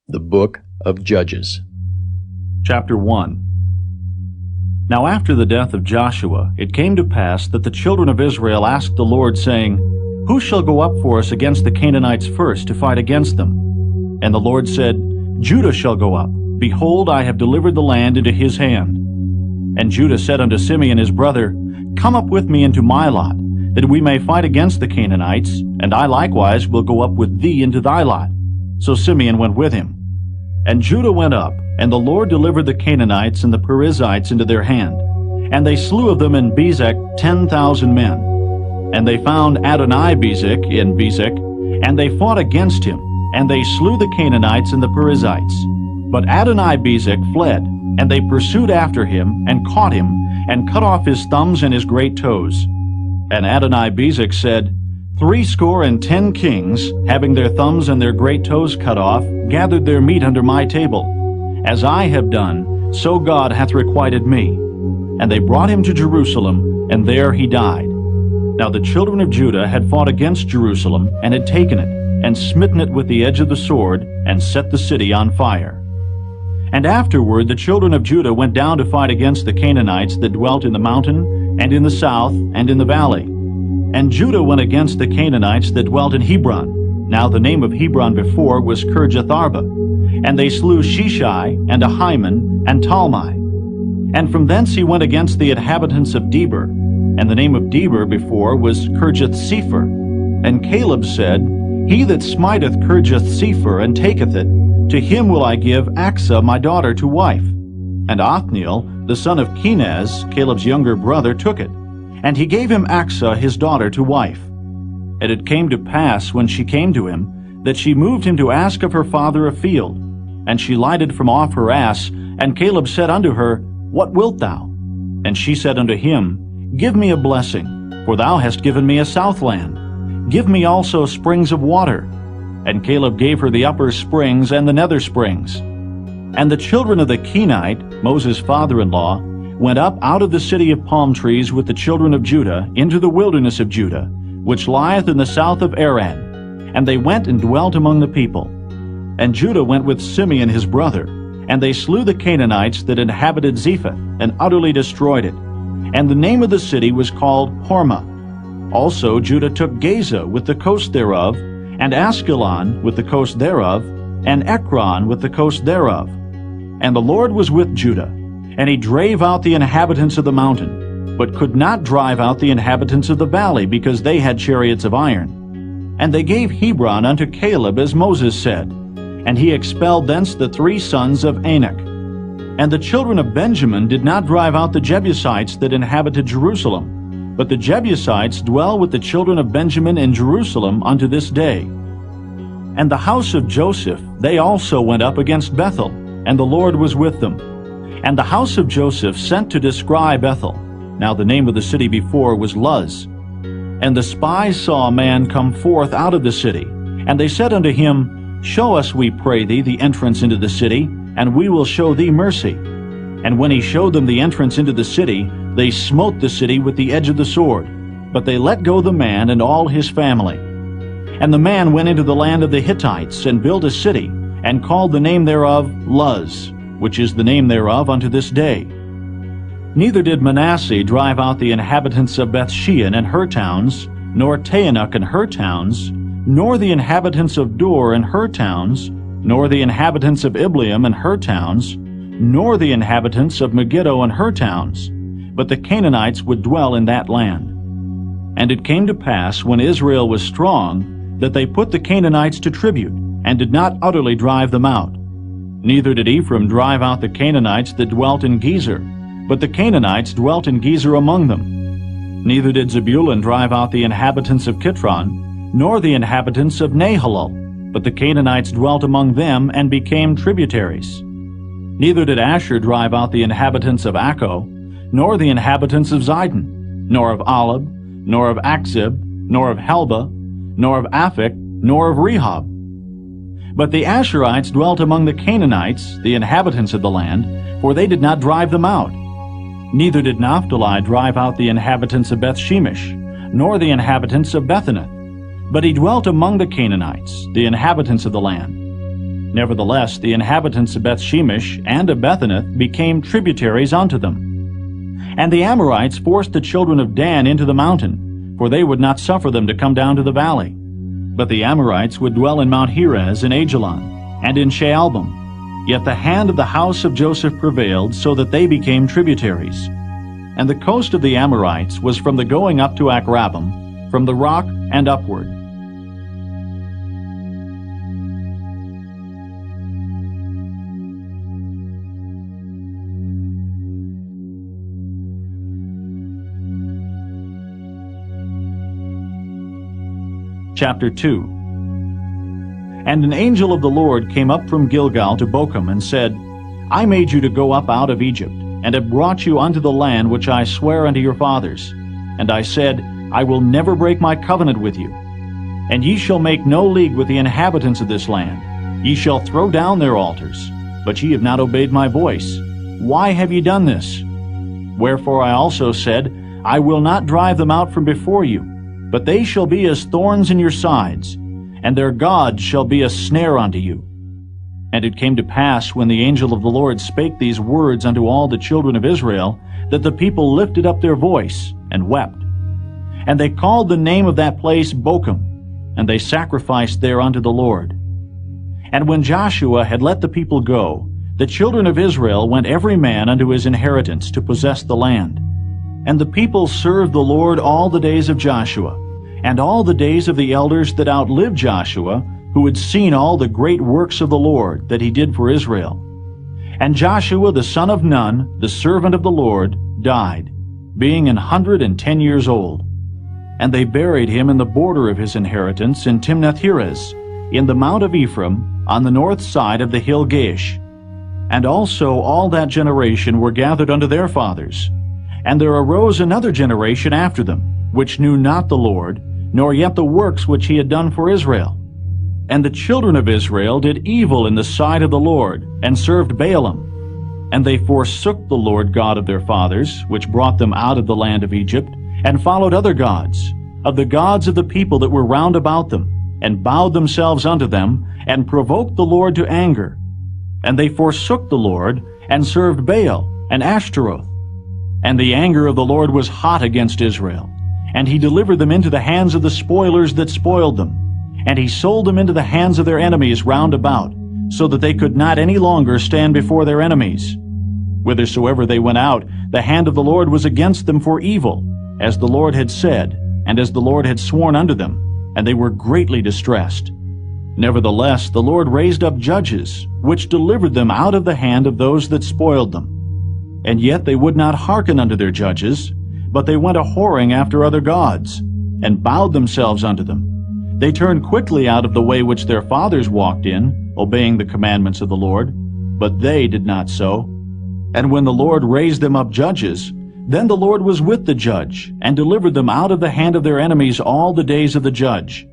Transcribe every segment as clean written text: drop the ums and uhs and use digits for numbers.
The Book of Judges. Chapter 1. Now after the death of Joshua, it came to pass that the children of Israel asked the Lord, saying, Who shall go up for us against the Canaanites first to fight against them? And the Lord said, Judah shall go up. Behold, I have delivered the land into his hand. And Judah said unto Simeon his brother, Come up with me into my lot, that we may fight against the Canaanites, and I likewise will go up with thee into thy lot. So Simeon went with him. And Judah went up, and the Lord delivered the Canaanites and the Perizzites into their hand. And they slew of them in Bezek 10,000 men. And they found Adonai-Bezek in Bezek, and they fought against him, and they slew the Canaanites and the Perizzites. But Adonai-Bezek fled, and they pursued after him, and caught him, and cut off his thumbs and his great toes. And Adonai-Bezek said, 70 kings, having their thumbs and their great toes cut off, gathered their meat under my table. As I have done, so God hath requited me. And they brought him to Jerusalem, and there he died. Now the children of Judah had fought against Jerusalem, and had taken it, and smitten it with the edge of the sword, and set the city on fire. And afterward the children of Judah went down to fight against the Canaanites that dwelt in the mountain, and in the south, and in the valley. And Judah went against the Canaanites that dwelt in Hebron. Now the name of Hebron before was Kirjatharba. And they slew Sheshai, and Ahiman, and Talmai. And from thence he went against the inhabitants of Debir. And the name of Debir before was Kirjath-sepher. And Caleb said, He that smiteth Kirjath-sepher, and taketh it, to him will I give Achsah my daughter to wife. And Othniel, the son of Kenaz, Caleb's younger brother, took it. And he gave him Achsah his daughter to wife. And it came to pass, when she came to him, that she moved him to ask of her father a field. And she lighted from off her ass, and Caleb said unto her, What wilt thou? And she said unto him, Give me a blessing, for thou hast given me a southland. Give me also springs of water. And Caleb gave her the upper springs and the nether springs. And the children of the Kenite, Moses' father-in-law, went up out of the city of palm trees with the children of Judah into the wilderness of Judah, which lieth in the south of Arad. And they went and dwelt among the people. And Judah went with Simeon his brother, and they slew the Canaanites that inhabited Zephath, and utterly destroyed it. And the name of the city was called Hormah. Also Judah took Gaza with the coast thereof, and Askelon with the coast thereof, and Ekron with the coast thereof. And the Lord was with Judah, and he drave out the inhabitants of the mountain, but could not drive out the inhabitants of the valley, because they had chariots of iron. And they gave Hebron unto Caleb, as Moses said, and he expelled thence the 3 sons of Anak. And the children of Benjamin did not drive out the Jebusites that inhabited Jerusalem, but the Jebusites dwell with the children of Benjamin in Jerusalem unto this day. And the house of Joseph, they also went up against Bethel, and the Lord was with them. And the house of Joseph sent to descry Bethel. Now the name of the city before was Luz. And the spies saw a man come forth out of the city. And they said unto him, Show us, we pray thee, the entrance into the city, and we will show thee mercy. And when he showed them the entrance into the city, they smote the city with the edge of the sword. But they let go the man and all his family. And the man went into the land of the Hittites, and built a city, and called the name thereof Luz, which is the name thereof unto this day. Neither did Manasseh drive out the inhabitants of Bethshean and her towns, nor Taanach and her towns, nor the inhabitants of Dor and her towns, nor the inhabitants of Ibleam and her towns, nor the inhabitants of Megiddo and her towns, but the Canaanites would dwell in that land. And it came to pass, when Israel was strong, that they put the Canaanites to tribute, and did not utterly drive them out. Neither did Ephraim drive out the Canaanites that dwelt in Gezer, but the Canaanites dwelt in Gezer among them. Neither did Zebulun drive out the inhabitants of Kitron, nor the inhabitants of Nahalol, but the Canaanites dwelt among them, and became tributaries. Neither did Asher drive out the inhabitants of Acco, nor the inhabitants of Zidon, nor of Alab, nor of Achzib, nor of Helba, nor of Aphek, nor of Rehob. But the Asherites dwelt among the Canaanites, the inhabitants of the land, for they did not drive them out. Neither did Naphtali drive out the inhabitants of Bethshemesh, nor the inhabitants of Bethanath, but he dwelt among the Canaanites, the inhabitants of the land. Nevertheless, the inhabitants of Bethshemesh and of Bethanath became tributaries unto them. And the Amorites forced the children of Dan into the mountain, for they would not suffer them to come down to the valley. But the Amorites would dwell in Mount Heres and Ajalon, and in Shaalbim. Yet the hand of the house of Joseph prevailed, so that they became tributaries. And the coast of the Amorites was from the going up to Akrabim, from the rock and upward. Chapter 2. And an angel of the Lord came up from Gilgal to Bochum, and said, I made you to go up out of Egypt, and have brought you unto the land which I sware unto your fathers. And I said, I will never break my covenant with you. And ye shall make no league with the inhabitants of this land. Ye shall throw down their altars. But ye have not obeyed my voice. Why have ye done this? Wherefore I also said, I will not drive them out from before you, but they shall be as thorns in your sides, and their gods shall be a snare unto you. And it came to pass, when the angel of the Lord spake these words unto all the children of Israel, that the people lifted up their voice and wept. And they called the name of that place Bochum, and they sacrificed there unto the Lord. And when Joshua had let the people go, the children of Israel went every man unto his inheritance to possess the land. And the people served the Lord all the days of Joshua, and all the days of the elders that outlived Joshua, who had seen all the great works of the Lord that he did for Israel. And Joshua the son of Nun, the servant of the Lord, died, being 110 years old. And they buried him in the border of his inheritance in Timnath-Heres, in the mount of Ephraim, on the north side of the hill Gaish. And also all that generation were gathered unto their fathers. And there arose another generation after them, which knew not the Lord, nor yet the works which he had done for Israel. And the children of Israel did evil in the sight of the Lord, and served Baalim. And they forsook the Lord God of their fathers, which brought them out of the land of Egypt, and followed other gods, of the gods of the people that were round about them, and bowed themselves unto them, and provoked the Lord to anger. And they forsook the Lord, and served Baal and Ashtaroth. And the anger of the Lord was hot against Israel, and he delivered them into the hands of the spoilers that spoiled them. And he sold them into the hands of their enemies round about, so that they could not any longer stand before their enemies. Whithersoever they went out, the hand of the Lord was against them for evil, as the Lord had said, and as the Lord had sworn unto them, and they were greatly distressed. Nevertheless, the Lord raised up judges, which delivered them out of the hand of those that spoiled them. And yet they would not hearken unto their judges, but they went a-whoring after other gods, and bowed themselves unto them. They turned quickly out of the way which their fathers walked in, obeying the commandments of the Lord, but they did not so. And when the Lord raised them up judges, then the Lord was with the judge, and delivered them out of the hand of their enemies all the days of the judge.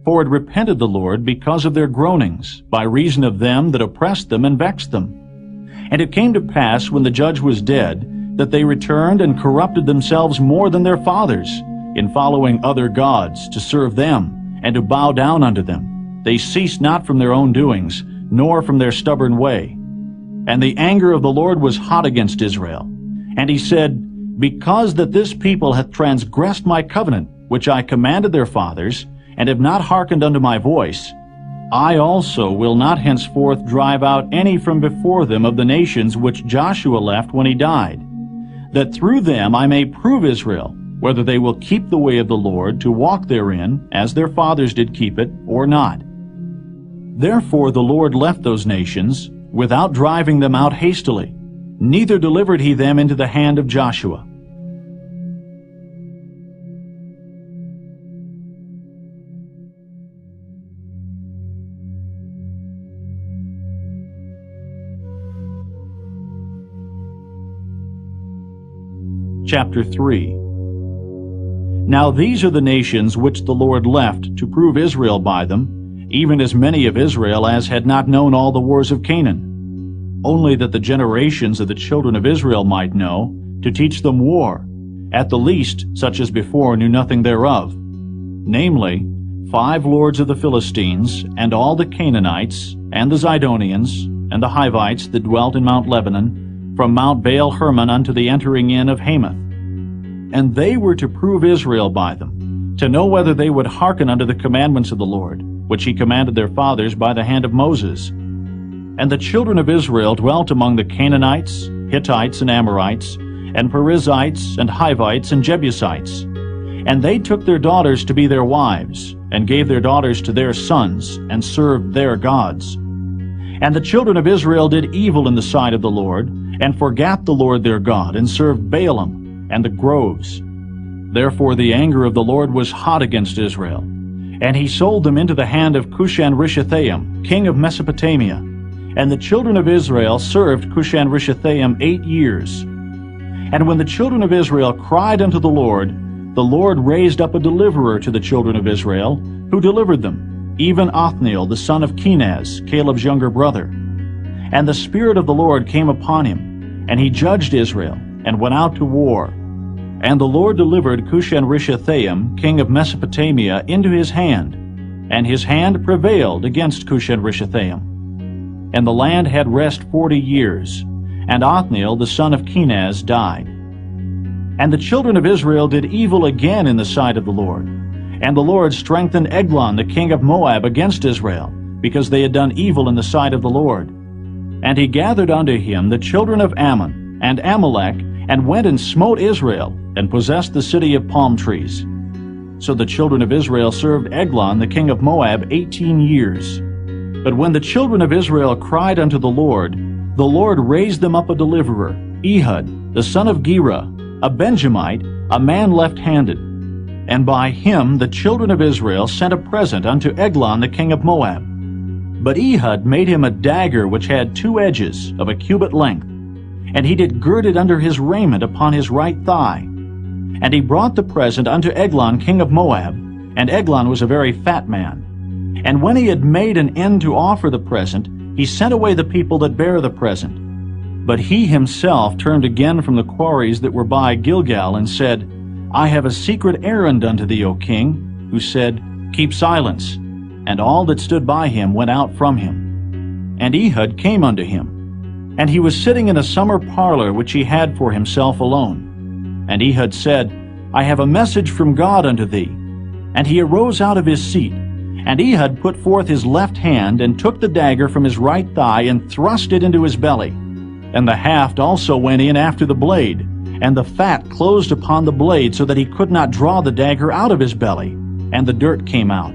For it repented the Lord because of their groanings, by reason of them that oppressed them and vexed them. And it came to pass, when the judge was dead, that they returned and corrupted themselves more than their fathers, in following other gods, to serve them, and to bow down unto them. They ceased not from their own doings, nor from their stubborn way. And the anger of the Lord was hot against Israel. And he said, Because that this people hath transgressed my covenant, which I commanded their fathers, and have not hearkened unto my voice, I also will not henceforth drive out any from before them of the nations which Joshua left when he died, that through them I may prove Israel, whether they will keep the way of the Lord to walk therein, as their fathers did keep it, or not. Therefore the Lord left those nations, without driving them out hastily, neither delivered he them into the hand of Joshua. Chapter 3. Now these are the nations which the Lord left to prove Israel by them, even as many of Israel as had not known all the wars of Canaan, only that the generations of the children of Israel might know, to teach them war, at the least such as before knew nothing thereof, namely, 5 lords of the Philistines, and all the Canaanites, and the Zidonians, and the Hivites that dwelt in Mount Lebanon, from Mount Baal Hermon unto the entering in of Hamath. And they were to prove Israel by them, to know whether they would hearken unto the commandments of the Lord, which he commanded their fathers by the hand of Moses. And the children of Israel dwelt among the Canaanites, Hittites, and Amorites, and Perizzites, and Hivites, and Jebusites. And they took their daughters to be their wives, and gave their daughters to their sons, and served their gods. And the children of Israel did evil in the sight of the Lord, and forgat the Lord their God, and served Baalim and the groves. Therefore the anger of the Lord was hot against Israel, and he sold them into the hand of Cushan-Rishathaim, king of Mesopotamia. And the children of Israel served Cushan-Rishathaim 8 years. And when the children of Israel cried unto the Lord raised up a deliverer to the children of Israel, who delivered them, even Othniel the son of Kenaz, Caleb's younger brother. And the Spirit of the Lord came upon him, and he judged Israel, and went out to war. And the Lord delivered Cushan-Rishathaim, king of Mesopotamia, into his hand, and his hand prevailed against Cushan-Rishathaim. And the land had rest 40 years, and Othniel the son of Kenaz died. And the children of Israel did evil again in the sight of the Lord. And the Lord strengthened Eglon the king of Moab against Israel, because they had done evil in the sight of the Lord. And he gathered unto him the children of Ammon and Amalek, and went and smote Israel, and possessed the city of palm trees. So the children of Israel served Eglon the king of Moab 18 years. But when the children of Israel cried unto the Lord raised them up a deliverer, Ehud the son of Gera, a Benjamite, a man left-handed. And by him the children of Israel sent a present unto Eglon the king of Moab. But Ehud made him a dagger which had 2 edges of a cubit length, and he did gird it under his raiment upon his right thigh. And he brought the present unto Eglon king of Moab, and Eglon was a very fat man. And when he had made an end to offer the present, he sent away the people that bare the present. But he himself turned again from the quarries that were by Gilgal, and said, I have a secret errand unto thee, O king. Who said, Keep silence. And all that stood by him went out from him. And Ehud came unto him. And he was sitting in a summer parlor which he had for himself alone. And Ehud said, I have a message from God unto thee. And he arose out of his seat. And Ehud put forth his left hand, and took the dagger from his right thigh, and thrust it into his belly. And the haft also went in after the blade, and the fat closed upon the blade, so that he could not draw the dagger out of his belly, and the dirt came out.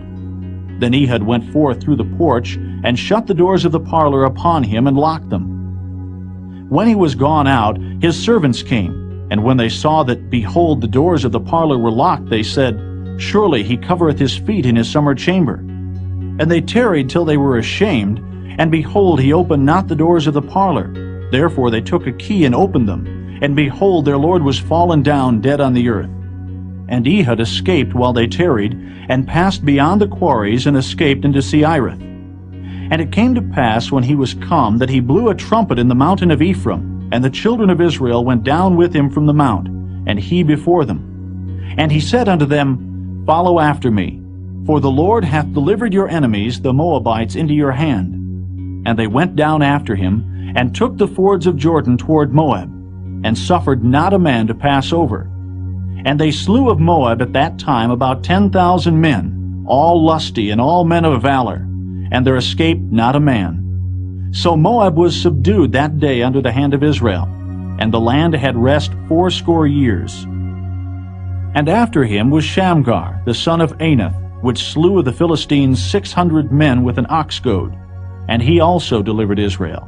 Then Ehud went forth through the porch, and shut the doors of the parlor upon him, and locked them. When he was gone out, his servants came, and when they saw that, behold, the doors of the parlor were locked, they said, Surely he covereth his feet in his summer chamber. And they tarried till they were ashamed, and behold, he opened not the doors of the parlor. Therefore they took a key and opened them, and behold, their lord was fallen down dead on the earth. And Ehud escaped while they tarried, and passed beyond the quarries, and escaped into Seirith. And it came to pass, when he was come, that he blew a trumpet in the mountain of Ephraim, and the children of Israel went down with him from the mount, and he before them. And he said unto them, Follow after me, for the Lord hath delivered your enemies, the Moabites, into your hand. And they went down after him, and took the fords of Jordan toward Moab, and suffered not a man to pass over. And they slew of Moab at that time about 10,000 men, all lusty and all men of valor, and there escaped not a man. So Moab was subdued that day under the hand of Israel, and the land had rest 80 years. And after him was Shamgar the son of Anath, which slew of the Philistines 600 men with an ox goad, and he also delivered Israel.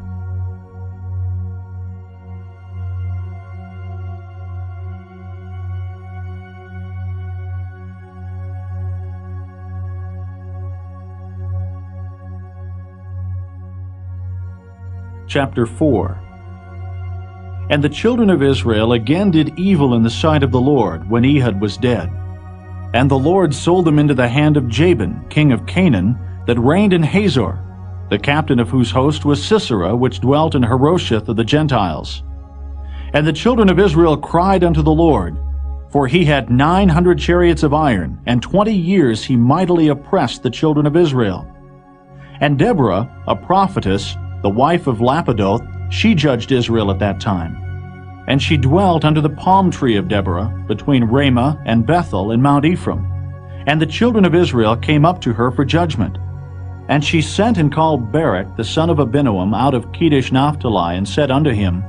Chapter 4. And the children of Israel again did evil in the sight of the Lord, when Ehud was dead. And the Lord sold them into the hand of Jabin, king of Canaan, that reigned in Hazor, the captain of whose host was Sisera, which dwelt in Harosheth of the Gentiles. And the children of Israel cried unto the Lord, for he had 900 chariots of iron, and 20 years he mightily oppressed the children of Israel. And Deborah, a prophetess, the wife of Lapidoth, she judged Israel at that time. And she dwelt under the palm tree of Deborah, between Ramah and Bethel in Mount Ephraim. And the children of Israel came up to her for judgment. And she sent and called Barak the son of Abinoam out of Kedesh Naphtali, and said unto him,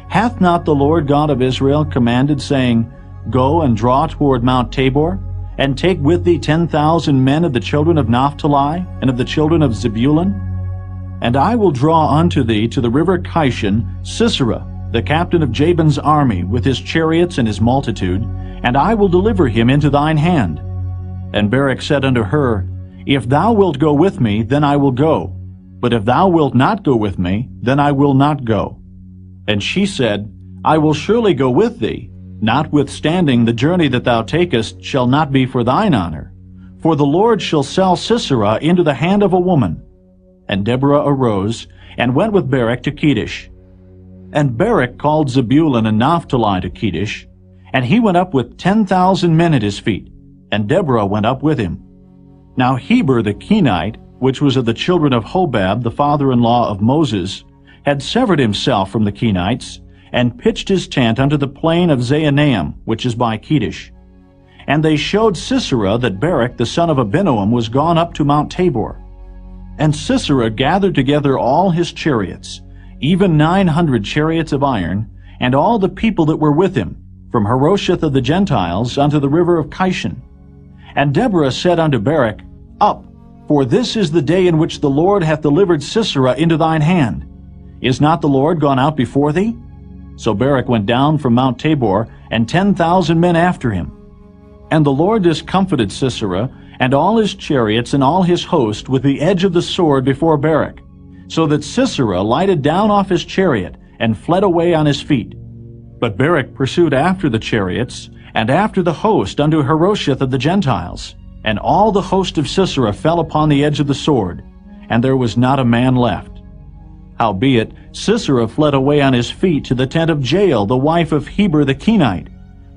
Hath not the Lord God of Israel commanded, saying, Go and draw toward Mount Tabor, and take with thee 10,000 men of the children of Naphtali, and of the children of Zebulun? And I will draw unto thee to the river Kishon Sisera, the captain of Jabin's army, with his chariots and his multitude, and I will deliver him into thine hand. And Barak said unto her, If thou wilt go with me, then I will go. But if thou wilt not go with me, then I will not go. And she said, I will surely go with thee, notwithstanding the journey that thou takest shall not be for thine honor. For the Lord shall sell Sisera into the hand of a woman. And Deborah arose, and went with Barak to Kedesh. And Barak called Zebulun and Naphtali to Kedesh, and he went up with 10,000 men at his feet, and Deborah went up with him. Now Heber the Kenite, which was of the children of Hobab, the father-in-law of Moses, had severed himself from the Kenites, and pitched his tent unto the plain of Zaanaim, which is by Kedesh. And they showed Sisera that Barak the son of Abinoam was gone up to Mount Tabor. And Sisera gathered together all his chariots, even 900 chariots of iron, and all the people that were with him, from Harosheth of the Gentiles unto the river of Kishon. And Deborah said unto Barak, Up, for this is the day in which the Lord hath delivered Sisera into thine hand. Is not the Lord gone out before thee? So Barak went down from Mount Tabor, and 10,000 men after him. And the Lord discomfited Sisera, and all his chariots and all his host with the edge of the sword before Barak, so that Sisera lighted down off his chariot, and fled away on his feet. But Barak pursued after the chariots, and after the host unto Harosheth of the Gentiles. And all the host of Sisera fell upon the edge of the sword, and there was not a man left. Howbeit Sisera fled away on his feet to the tent of Jael, the wife of Heber the Kenite.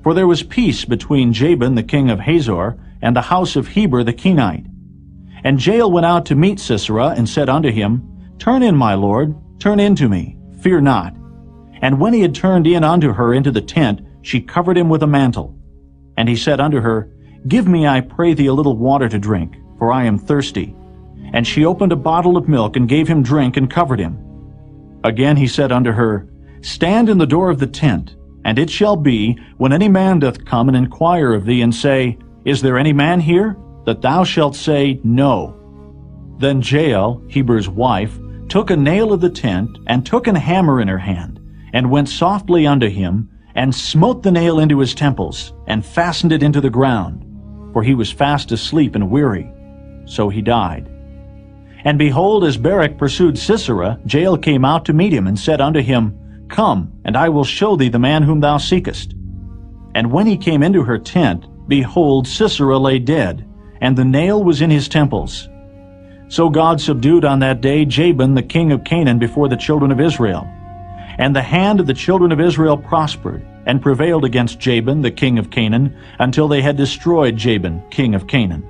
For there was peace between Jabin the king of Hazor, and the house of Heber the Kenite. And Jael went out to meet Sisera, and said unto him, Turn in, my lord, turn in to me, fear not. And when he had turned in unto her into the tent, she covered him with a mantle. And he said unto her, Give me, I pray thee, a little water to drink, for I am thirsty. And she opened a bottle of milk, and gave him drink, and covered him. Again he said unto her, Stand in the door of the tent, and it shall be, when any man doth come and inquire of thee, and say, Is there any man here? That thou shalt say, No. Then Jael, Heber's wife, took a nail of the tent, and took an hammer in her hand, and went softly unto him, and smote the nail into his temples, and fastened it into the ground. For he was fast asleep and weary. So he died. And behold, as Barak pursued Sisera, Jael came out to meet him, and said unto him, Come, and I will show thee the man whom thou seekest. And when he came into her tent, behold, Sisera lay dead, and the nail was in his temples. So God subdued on that day Jabin the king of Canaan before the children of Israel. And the hand of the children of Israel prospered, and prevailed against Jabin the king of Canaan, until they had destroyed Jabin king of Canaan.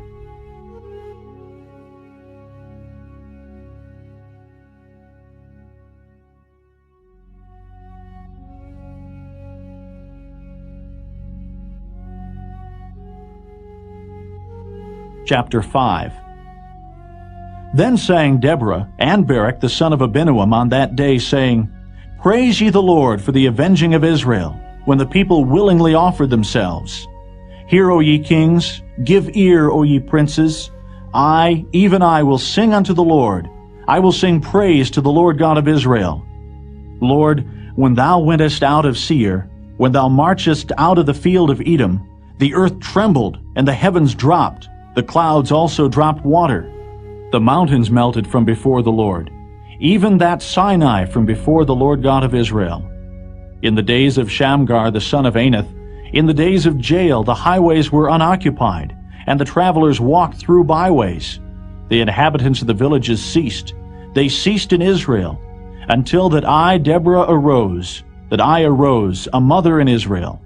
Chapter 5. Then sang Deborah and Barak the son of Abinoam on that day, saying, Praise ye the Lord for the avenging of Israel, when the people willingly offered themselves. Hear, O ye kings, give ear, O ye princes. I, even I, will sing unto the Lord. I will sing praise to the Lord God of Israel. Lord, when thou wentest out of Seir, when thou marchest out of the field of Edom, the earth trembled, and the heavens dropped. The clouds also dropped water. The mountains melted from before the Lord, even that Sinai from before the Lord God of Israel. In the days of Shamgar the son of Anath, in the days of Jael, the highways were unoccupied, and the travelers walked through byways. The inhabitants of the villages ceased. They ceased in Israel, until that I, Deborah, arose, a mother in Israel.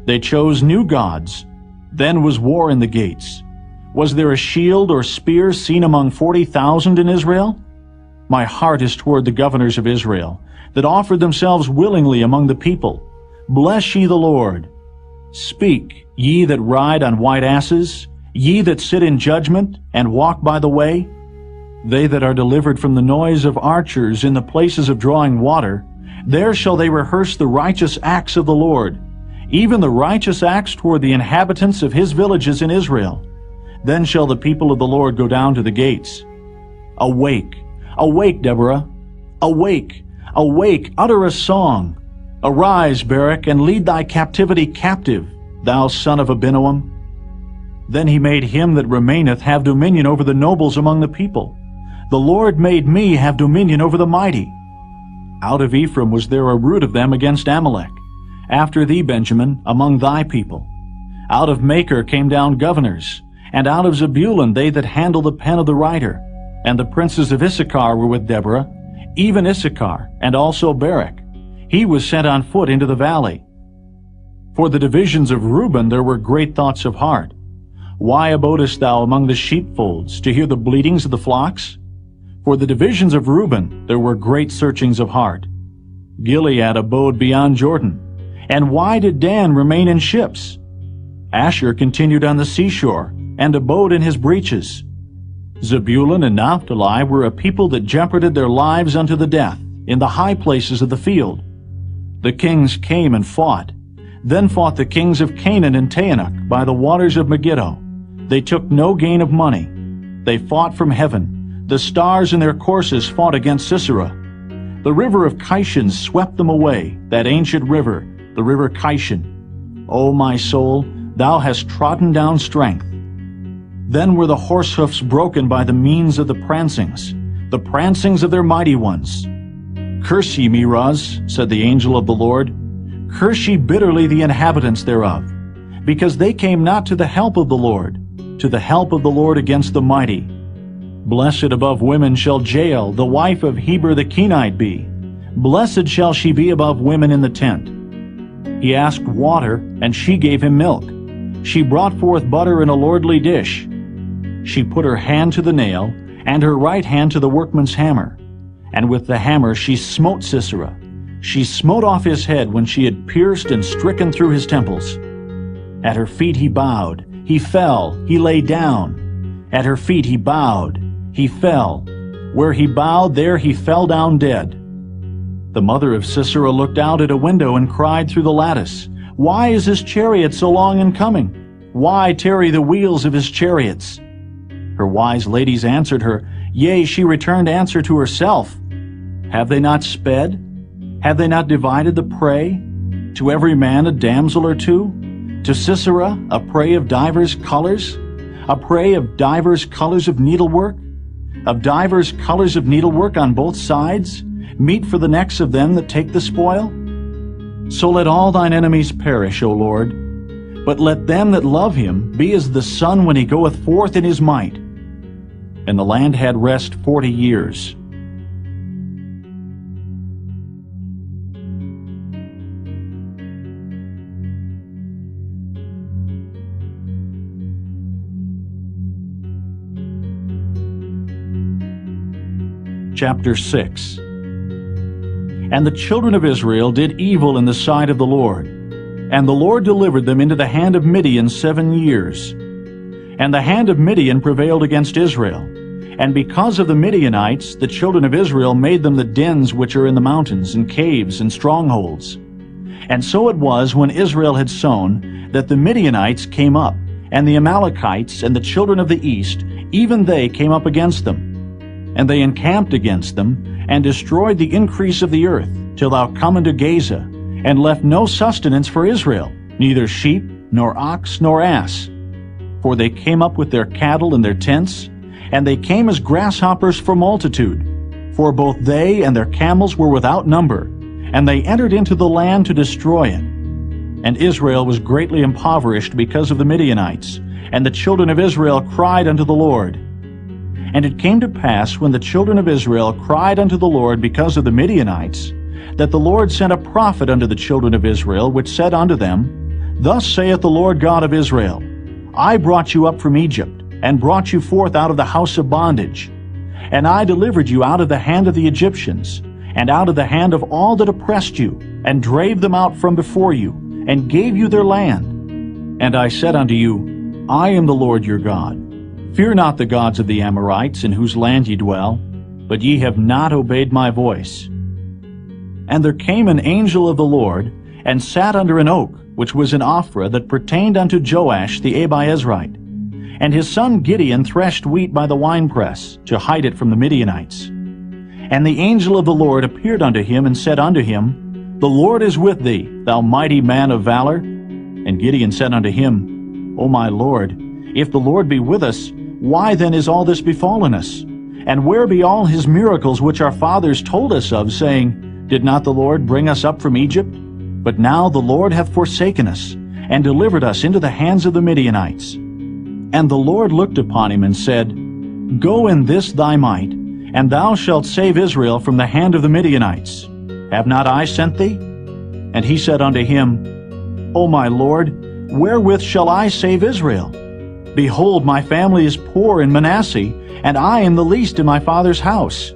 They chose new gods. Then was war in the gates. Was there a shield or spear seen among 40,000 in Israel? My heart is toward the governors of Israel, that offered themselves willingly among the people. Bless ye the Lord. Speak, ye that ride on white asses, ye that sit in judgment, and walk by the way. They that are delivered from the noise of archers in the places of drawing water, there shall they rehearse the righteous acts of the Lord, even the righteous acts toward the inhabitants of his villages in Israel. Then shall the people of the Lord go down to the gates. Awake, awake, Deborah. Awake, awake, utter a song. Arise, Barak, and lead thy captivity captive, thou son of Abinoam. Then he made him that remaineth have dominion over the nobles among the people. The Lord made me have dominion over the mighty. Out of Ephraim was there a root of them against Amalek. After thee, Benjamin, among thy people. Out of Machir came down governors, and out of Zebulun they that handle the pen of the writer. And the princes of Issachar were with Deborah, even Issachar, and also Barak. He was sent on foot into the valley. For the divisions of Reuben there were great thoughts of heart. Why abodest thou among the sheepfolds, to hear the bleatings of the flocks? For the divisions of Reuben there were great searchings of heart. Gilead abode beyond Jordan. And why did Dan remain in ships? Asher continued on the seashore, and abode in his breaches. Zebulun and Naphtali were a people that jeoparded their lives unto the death, in the high places of the field. The kings came and fought. Then fought the kings of Canaan and Taanach by the waters of Megiddo. They took no gain of money. They fought from heaven. The stars in their courses fought against Sisera. The river of Kishon swept them away, that ancient river, the river Kishon. O my soul, thou hast trodden down strength. Then were the horse hoofs broken by the means of the prancings of their mighty ones. Curse ye Meroz, said the angel of the Lord. Curse ye bitterly the inhabitants thereof, because they came not to the help of the Lord, to the help of the Lord against the mighty. Blessed above women shall Jael, the wife of Heber the Kenite, be. Blessed shall she be above women in the tent. He asked water, and she gave him milk. She brought forth butter in a lordly dish. She put her hand to the nail, and her right hand to the workman's hammer. And with the hammer she smote Sisera. She smote off his head when she had pierced and stricken through his temples. At her feet he bowed. He fell. He lay down. At her feet he bowed. He fell. Where he bowed, there he fell down dead. The mother of Sisera looked out at a window and cried through the lattice, Why is his chariot so long in coming? Why tarry the wheels of his chariots? Her wise ladies answered her, Yea, she returned answer to herself. Have they not sped? Have they not divided the prey? To every man a damsel or two? To Sisera a prey of divers colors? A prey of divers colors of needlework? Of divers colors of needlework on both sides? Meat for the necks of them that take the spoil? So let all thine enemies perish, O Lord. But let them that love him be as the sun when he goeth forth in his might. And the land had rest 40 years. Chapter 6. And the children of Israel did evil in the sight of the Lord. And the Lord delivered them into the hand of Midian 7 years. And the hand of Midian prevailed against Israel. And because of the Midianites, the children of Israel made them the dens which are in the mountains, and caves, and strongholds. And so it was, when Israel had sown, that the Midianites came up, and the Amalekites, and the children of the east, even they came up against them. And they encamped against them, and destroyed the increase of the earth, till thou come unto Gaza, and left no sustenance for Israel, neither sheep, nor ox, nor ass. For they came up with their cattle and their tents, and they came as grasshoppers for multitude. For both they and their camels were without number, and they entered into the land to destroy it. And Israel was greatly impoverished because of the Midianites, and the children of Israel cried unto the Lord. And it came to pass, when the children of Israel cried unto the Lord because of the Midianites, that the Lord sent a prophet unto the children of Israel, which said unto them, Thus saith the Lord God of Israel, I brought you up from Egypt, and brought you forth out of the house of bondage. And I delivered you out of the hand of the Egyptians, and out of the hand of all that oppressed you, and drave them out from before you, and gave you their land. And I said unto you, I am the Lord your God. Fear not the gods of the Amorites, in whose land ye dwell, but ye have not obeyed my voice. And there came an angel of the Lord, and sat under an oak, which was in Ophrah, that pertained unto Joash the Abiezrite. And his son Gideon threshed wheat by the winepress, to hide it from the Midianites. And the angel of the Lord appeared unto him, and said unto him, The Lord is with thee, thou mighty man of valor. And Gideon said unto him, O my Lord, if the Lord be with us, why then is all this befallen us? And where be all his miracles which our fathers told us of, saying, Did not the Lord bring us up from Egypt? But now the Lord hath forsaken us, and delivered us into the hands of the Midianites. And the Lord looked upon him, and said, Go in this thy might, and thou shalt save Israel from the hand of the Midianites. Have not I sent thee? And he said unto him, O my Lord, wherewith shall I save Israel? Behold, my family is poor in Manasseh, and I am the least in my father's house.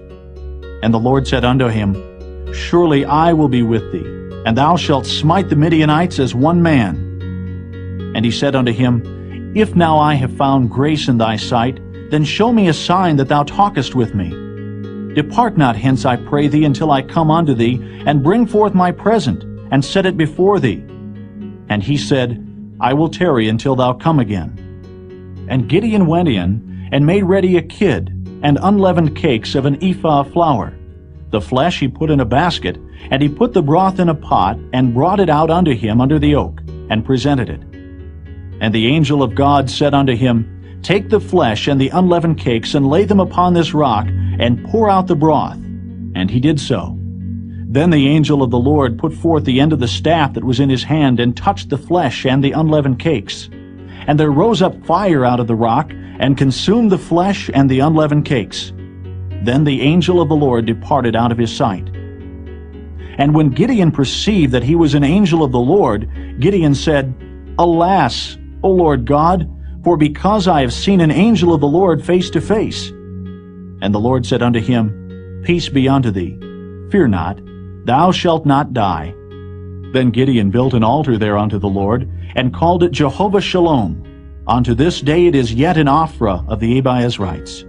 And the Lord said unto him, Surely I will be with thee, and thou shalt smite the Midianites as one man. And he said unto him, If now I have found grace in thy sight, then show me a sign that thou talkest with me. Depart not hence, I pray thee, until I come unto thee, and bring forth my present, and set it before thee. And he said, I will tarry until thou come again. And Gideon went in, and made ready a kid, and unleavened cakes of an ephah of flour. The flesh he put in a basket, and he put the broth in a pot, and brought it out unto him under the oak, and presented it. And the angel of God said unto him, Take the flesh and the unleavened cakes, and lay them upon this rock, and pour out the broth. And he did so. Then the angel of the Lord put forth the end of the staff that was in his hand, and touched the flesh and the unleavened cakes. And there rose up fire out of the rock, and consumed the flesh and the unleavened cakes. Then the angel of the Lord departed out of his sight. And when Gideon perceived that he was an angel of the Lord, Gideon said, Alas, O Lord God, for because I have seen an angel of the Lord face to face. And the Lord said unto him, Peace be unto thee. Fear not, thou shalt not die. Then Gideon built an altar there unto the Lord, and called it Jehovah Shalom. Unto this day it is yet in Ophrah of the Abiezrites.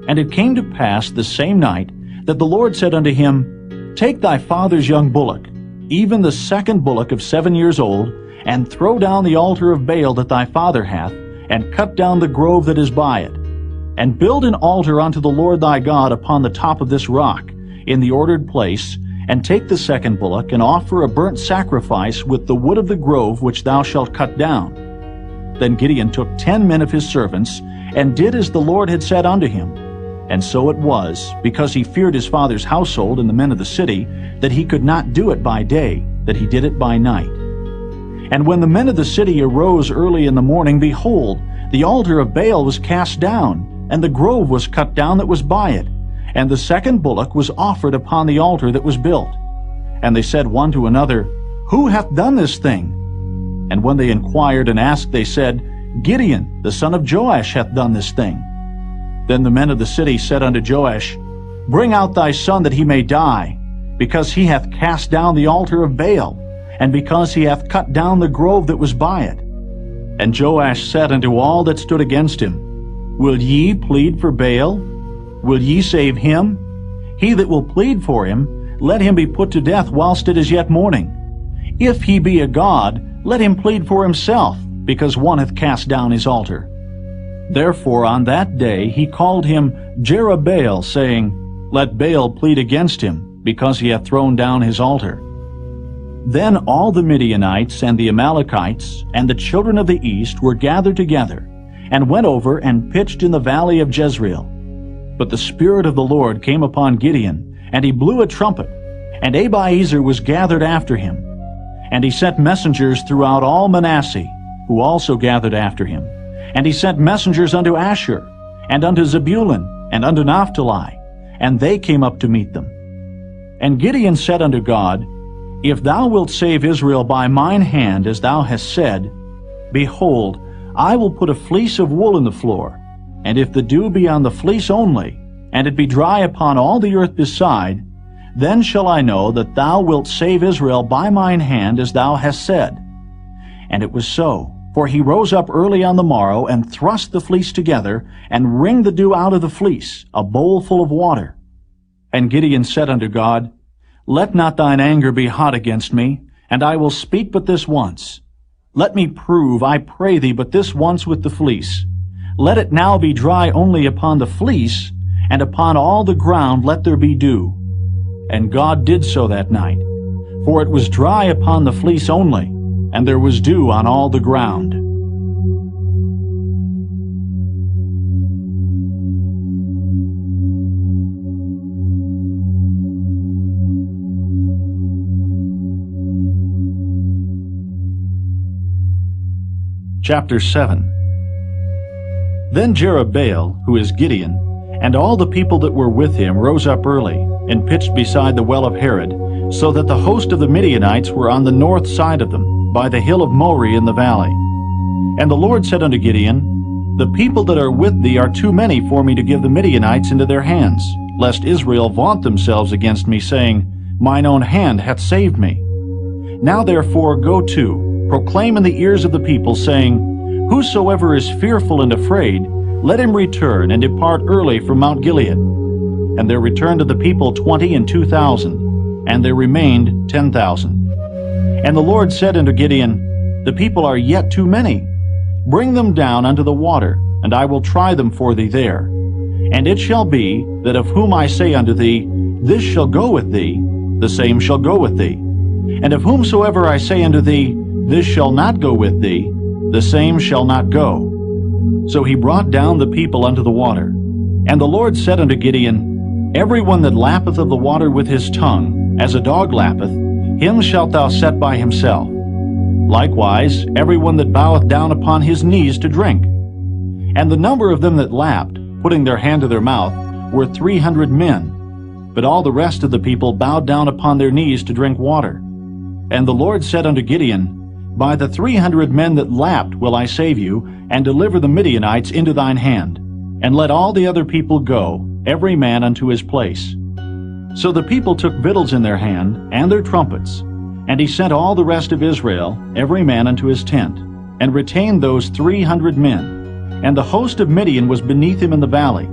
And it came to pass the same night that the Lord said unto him, Take thy father's young bullock, even the second bullock of 7 years old, and throw down the altar of Baal that thy father hath, and cut down the grove that is by it. And build an altar unto the Lord thy God upon the top of this rock, in the ordered place, and take the second bullock, and offer a burnt sacrifice with the wood of the grove which thou shalt cut down. Then Gideon took 10 men of his servants, and did as the Lord had said unto him. And so it was, because he feared his father's household and the men of the city, that he could not do it by day, that he did it by night. And when the men of the city arose early in the morning, behold, the altar of Baal was cast down, and the grove was cut down that was by it, and the second bullock was offered upon the altar that was built. And they said one to another, Who hath done this thing? And when they inquired and asked, they said, Gideon, the son of Joash, hath done this thing. Then the men of the city said unto Joash, Bring out thy son that he may die, because he hath cast down the altar of Baal, and because he hath cut down the grove that was by it. And Joash said unto all that stood against him, Will ye plead for Baal? Will ye save him? He that will plead for him, let him be put to death whilst it is yet morning. If he be a god, let him plead for himself, because one hath cast down his altar. Therefore on that day he called him Jerubbaal, saying, Let Baal plead against him, because he hath thrown down his altar. Then all the Midianites and the Amalekites and the children of the east were gathered together, and went over and pitched in the valley of Jezreel. But the Spirit of the Lord came upon Gideon, and he blew a trumpet, and Abiezer was gathered after him. And he sent messengers throughout all Manasseh, who also gathered after him. And he sent messengers unto Asher, and unto Zebulun, and unto Naphtali, and they came up to meet them. And Gideon said unto God, If thou wilt save Israel by mine hand, as thou hast said, behold, I will put a fleece of wool in the floor, and if the dew be on the fleece only, and it be dry upon all the earth beside, then shall I know that thou wilt save Israel by mine hand, as thou hast said. And it was so, for he rose up early on the morrow, and thrust the fleece together, and wringed the dew out of the fleece, a bowl full of water. And Gideon said unto God, Let not thine anger be hot against me, and I will speak but this once. Let me prove, I pray thee, but this once with the fleece. Let it now be dry only upon the fleece, and upon all the ground let there be dew. And God did so that night, for it was dry upon the fleece only, and there was dew on all the ground. Chapter 7. Then Jerubbaal, who is Gideon, and all the people that were with him rose up early, and pitched beside the well of Herod, so that the host of the Midianites were on the north side of them, by the hill of Moreh in the valley. And the Lord said unto Gideon, The people that are with thee are too many for me to give the Midianites into their hands, lest Israel vaunt themselves against me, saying, Mine own hand hath saved me. Now therefore go to, proclaim in the ears of the people, saying, Whosoever is fearful and afraid, let him return and depart early from Mount Gilead. And there returned to the people 22,000, and there remained 10,000. And the Lord said unto Gideon, The people are yet too many. Bring them down unto the water, and I will try them for thee there. And it shall be, that of whom I say unto thee, This shall go with thee, the same shall go with thee. And of whomsoever I say unto thee, This shall not go with thee, the same shall not go. So he brought down the people unto the water. And the Lord said unto Gideon, Every one that lappeth of the water with his tongue, as a dog lappeth, him shalt thou set by himself. Likewise, every one that boweth down upon his knees to drink. And the number of them that lapped, putting their hand to their mouth, were 300 men. But all the rest of the people bowed down upon their knees to drink water. And the Lord said unto Gideon, By the 300 men that lapped will I save you, and deliver the Midianites into thine hand. And let all the other people go, every man unto his place. So the people took victuals in their hand, and their trumpets. And he sent all the rest of Israel, every man unto his tent, and retained those 300 men. And the host of Midian was beneath him in the valley.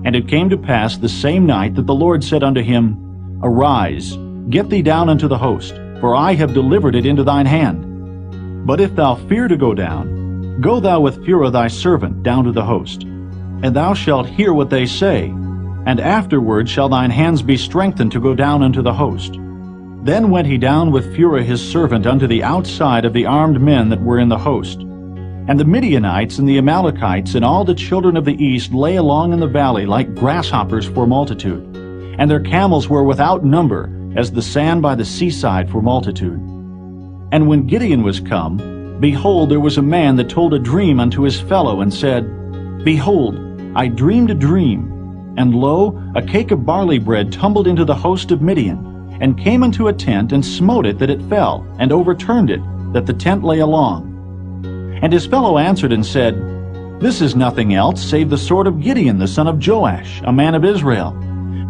And it came to pass the same night that the Lord said unto him, Arise, get thee down unto the host, for I have delivered it into thine hand. But if thou fear to go down, go thou with Phurah thy servant down to the host, and thou shalt hear what they say, and afterward shall thine hands be strengthened to go down unto the host. Then went he down with Phurah his servant unto the outside of the armed men that were in the host. And the Midianites and the Amalekites and all the children of the east lay along in the valley like grasshoppers for multitude, and their camels were without number, as the sand by the seaside for multitude. And when Gideon was come, behold, there was a man that told a dream unto his fellow, and said, Behold, I dreamed a dream, and lo, a cake of barley bread tumbled into the host of Midian, and came into a tent, and smote it that it fell, and overturned it, that the tent lay along. And his fellow answered and said, This is nothing else save the sword of Gideon the son of Joash, a man of Israel.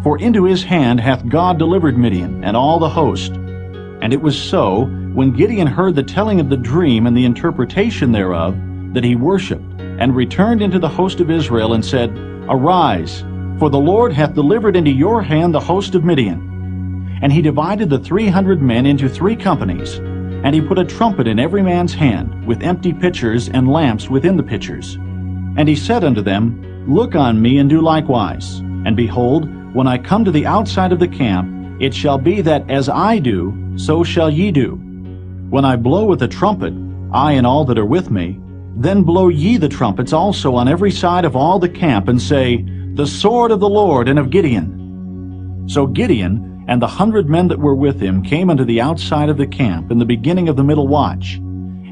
For into his hand hath God delivered Midian, and all the host. And it was so, when Gideon heard the telling of the dream and the interpretation thereof, that he worshipped, and returned into the host of Israel, and said, Arise, for the Lord hath delivered into your hand the host of Midian. And he divided the 300 men into 3 companies, and he put a trumpet in every man's hand, with empty pitchers and lamps within the pitchers. And he said unto them, Look on me, and do likewise. And behold, when I come to the outside of the camp, it shall be that as I do, so shall ye do. When I blow with the trumpet, I and all that are with me, then blow ye the trumpets also on every side of all the camp, and say, The sword of the Lord and of Gideon. So Gideon and the 100 men that were with him came unto the outside of the camp in the beginning of the middle watch.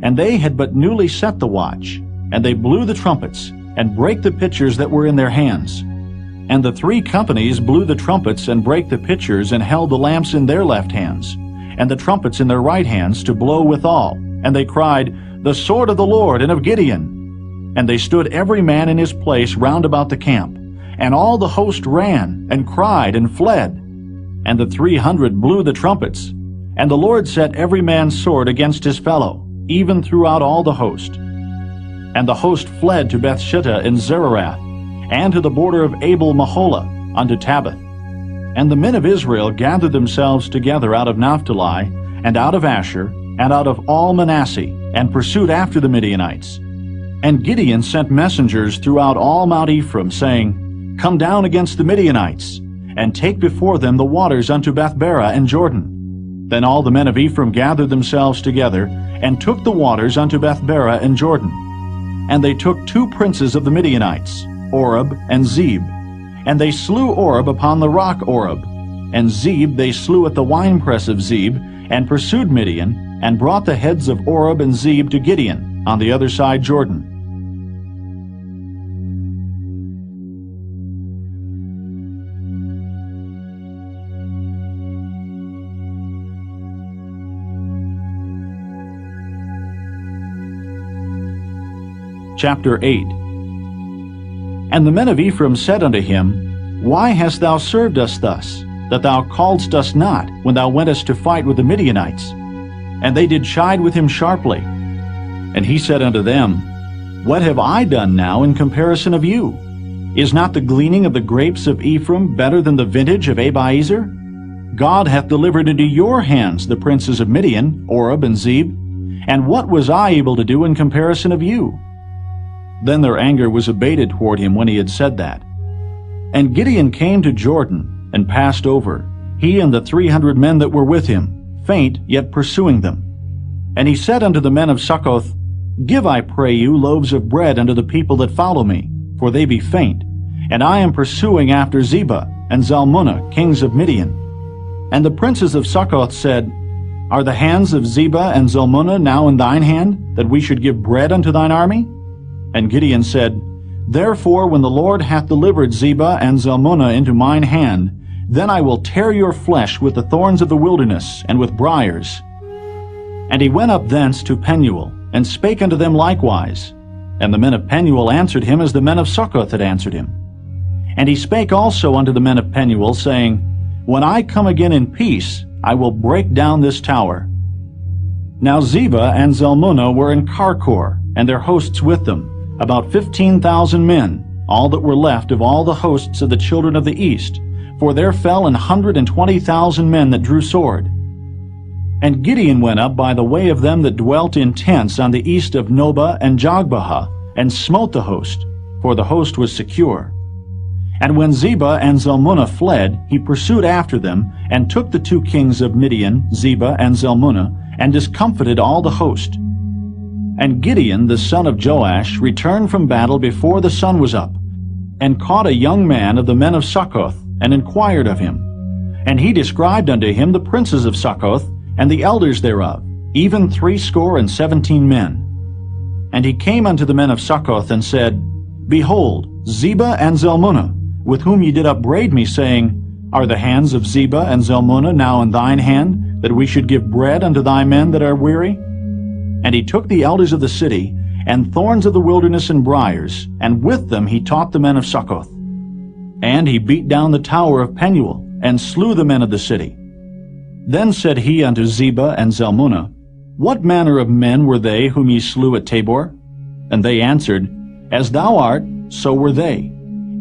And they had but newly set the watch, and they blew the trumpets, and brake the pitchers that were in their hands. And the 3 companies blew the trumpets, and brake the pitchers, and held the lamps in their left hands, and the trumpets in their right hands, to blow withal. And they cried, the sword of the Lord and of Gideon. And they stood every man in his place round about the camp. And all the host ran, and cried, and fled. And the 300 blew the trumpets. And the Lord set every man's sword against his fellow, even throughout all the host. And the host fled to Bethshittah in Zererath, and to the border of Abel-Maholah, unto Tabbath. And the men of Israel gathered themselves together out of Naphtali, and out of Asher, and out of all Manasseh, and pursued after the Midianites. And Gideon sent messengers throughout all Mount Ephraim, saying, Come down against the Midianites, and take before them the waters unto Bethbara and Jordan. Then all the men of Ephraim gathered themselves together, and took the waters unto Bethbara and Jordan. And they took 2 princes of the Midianites, Oreb and Zeb. And they slew Oreb upon the rock Oreb. And Zeb they slew at the winepress of Zeb, and pursued Midian, and brought the heads of Oreb and Zeb to Gideon, on the other side Jordan. Chapter 8. And the men of Ephraim said unto him, Why hast thou served us thus, that thou calledst us not, when thou wentest to fight with the Midianites? And they did chide with him sharply. And he said unto them, What have I done now in comparison of you? Is not the gleaning of the grapes of Ephraim better than the vintage of Abiezer? God hath delivered into your hands the princes of Midian, Oreb and Zeb. And what was I able to do in comparison of you? Then their anger was abated toward him when he had said that. And Gideon came to Jordan, and passed over, he and the 300 men that were with him, faint, yet pursuing them. And he said unto the men of Succoth, Give, I pray you, loaves of bread unto the people that follow me, for they be faint, and I am pursuing after Zebah and Zalmunna, kings of Midian. And the princes of Succoth said, Are the hands of Zebah and Zalmunna now in thine hand, that we should give bread unto thine army? And Gideon said, Therefore, when the Lord hath delivered Zebah and Zalmunna into mine hand, then I will tear your flesh with the thorns of the wilderness, and with briars. And he went up thence to Penuel, and spake unto them likewise. And the men of Penuel answered him as the men of Succoth had answered him. And he spake also unto the men of Penuel, saying, When I come again in peace, I will break down this tower. Now Zebah and Zalmunna were in Karkor, and their hosts with them, about 15,000 men, all that were left of all the hosts of the children of the east, for there fell 120,000 men that drew sword. And Gideon went up by the way of them that dwelt in tents on the east of Nobah and Jogbehah, and smote the host, for the host was secure. And when Zebah and Zalmunna fled, he pursued after them, and took the 2 kings of Midian, Zebah and Zalmunna, and discomfited all the host. And Gideon the son of Joash returned from battle before the sun was up, and caught a young man of the men of Succoth, and inquired of him. And he described unto him the princes of Succoth, and the elders thereof, even 70 men. And he came unto the men of Succoth, and said, Behold, Zebah and Zalmunna, with whom ye did upbraid me, saying, Are the hands of Zebah and Zalmunna now in thine hand, that we should give bread unto thy men that are weary? And he took the elders of the city, and thorns of the wilderness and briars, and with them he taught the men of Succoth. And he beat down the tower of Penuel, and slew the men of the city. Then said he unto Zebah and Zalmunna, What manner of men were they whom ye slew at Tabor? And they answered, As thou art, so were they.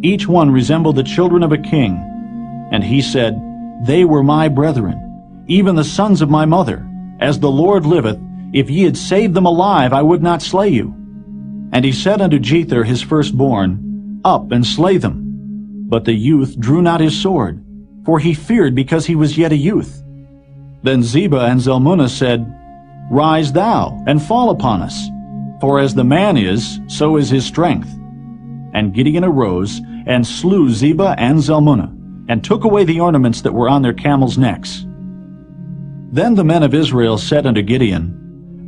Each one resembled the children of a king. And he said, They were my brethren, even the sons of my mother. As the Lord liveth, if ye had saved them alive, I would not slay you. And he said unto Jether his firstborn, Up and slay them. But the youth drew not his sword, for he feared because he was yet a youth. Then Zebah and Zalmunna said, Rise thou, and fall upon us, for as the man is, so is his strength. And Gideon arose, and slew Zebah and Zalmunna, and took away the ornaments that were on their camels' necks. Then the men of Israel said unto Gideon,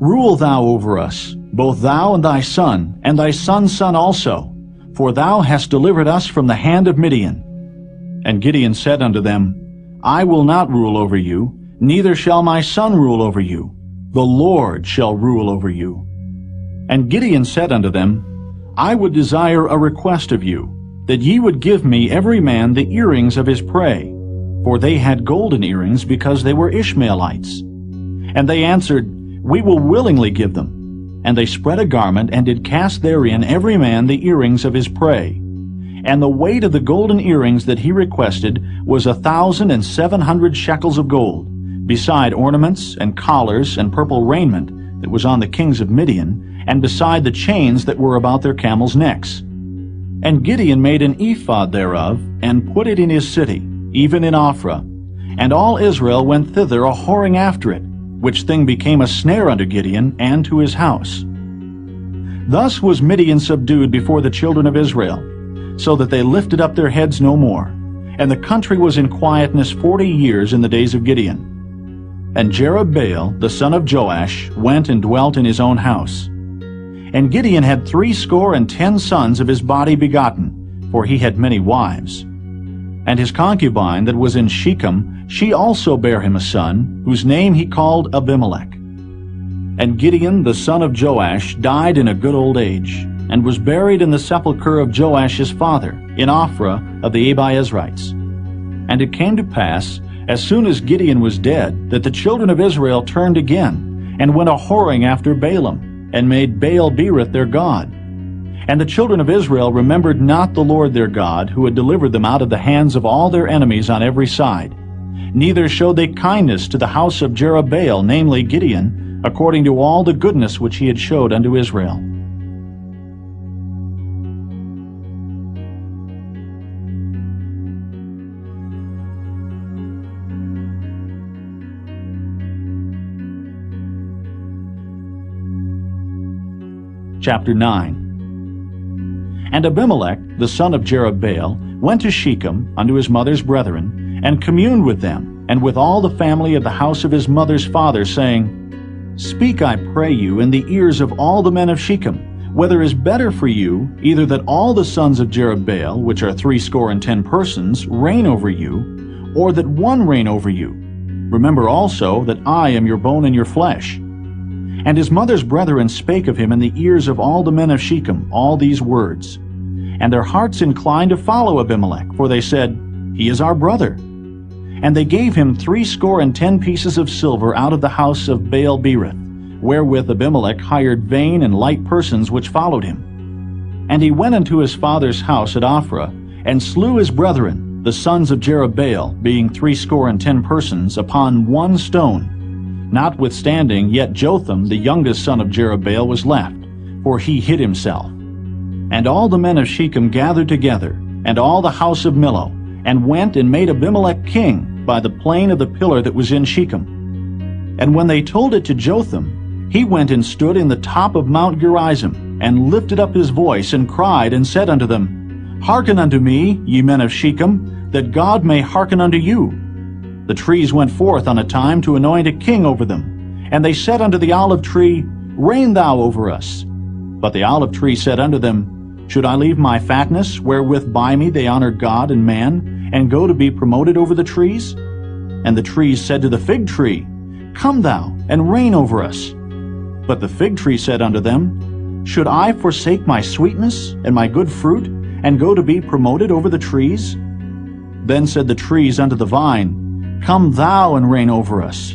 Rule thou over us, both thou and thy son's son also, for thou hast delivered us from the hand of Midian. And Gideon said unto them, I will not rule over you, neither shall my son rule over you. The Lord shall rule over you. And Gideon said unto them, I would desire a request of you, that ye would give me every man the earrings of his prey. For they had golden earrings, because they were Ishmaelites. And they answered, We will willingly give them. And they spread a garment, and did cast therein every man the earrings of his prey. And the weight of the golden earrings that he requested was 1,700 shekels of gold, beside ornaments and collars and purple raiment that was on the kings of Midian, and beside the chains that were about their camels' necks. And Gideon made an ephod thereof, and put it in his city, even in Ophrah. And all Israel went thither a whoring after it, which thing became a snare unto Gideon and to his house. Thus was Midian subdued before the children of Israel, so that they lifted up their heads no more. And the country was in quietness 40 years in the days of Gideon. And Jerubbaal, the son of Joash, went and dwelt in his own house. And Gideon had 70 sons of his body begotten, for he had many wives. And his concubine that was in Shechem, she also bare him a son, whose name he called Abimelech. And Gideon the son of Joash died in a good old age, and was buried in the sepulchre of Joash his father, in Ophrah of the Abiezrites. And it came to pass, as soon as Gideon was dead, that the children of Israel turned again, and went a-whoring after Balaam, and made Baal-berith their god. And the children of Israel remembered not the Lord their God, who had delivered them out of the hands of all their enemies on every side. Neither showed they kindness to the house of Jerubbaal, namely Gideon, according to all the goodness which he had showed unto Israel. Chapter 9. And Abimelech, the son of Jerubbaal, went to Shechem unto his mother's brethren, and communed with them, and with all the family of the house of his mother's father, saying, Speak, I pray you, in the ears of all the men of Shechem, whether it is better for you, either that all the sons of Jerubbaal, which are 70 persons, reign over you, or that one reign over you. Remember also that I am your bone and your flesh. And his mother's brethren spake of him in the ears of all the men of Shechem all these words. And their hearts inclined to follow Abimelech, for they said, He is our brother. And they gave him 70 pieces of silver out of the house of Baal-berith, wherewith Abimelech hired vain and light persons which followed him. And he went unto his father's house at Ophrah, and slew his brethren, the sons of Jerubbaal, being 70 persons, upon one stone. Notwithstanding, yet Jotham, the youngest son of Jerubbaal, was left, for he hid himself. And all the men of Shechem gathered together, and all the house of Millo, and went and made Abimelech king by the plain of the pillar that was in Shechem. And when they told it to Jotham, he went and stood in the top of Mount Gerizim, and lifted up his voice, and cried, and said unto them, Hearken unto me, ye men of Shechem, that God may hearken unto you. The trees went forth on a time to anoint a king over them. And they said unto the olive tree, Reign thou over us. But the olive tree said unto them, Should I leave my fatness, wherewith by me they honor God and man, and go to be promoted over the trees? And the trees said to the fig tree, Come thou, and reign over us. But the fig tree said unto them, Should I forsake my sweetness and my good fruit, and go to be promoted over the trees? Then said the trees unto the vine, Come thou and reign over us.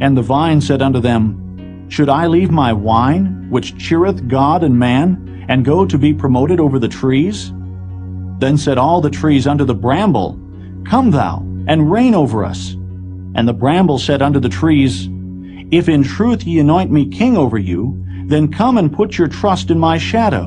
And the vine said unto them, Should I leave my wine, which cheereth God and man, and go to be promoted over the trees? Then said all the trees unto the bramble, Come thou and reign over us. And the bramble said unto the trees, If in truth ye anoint me king over you, then come and put your trust in my shadow.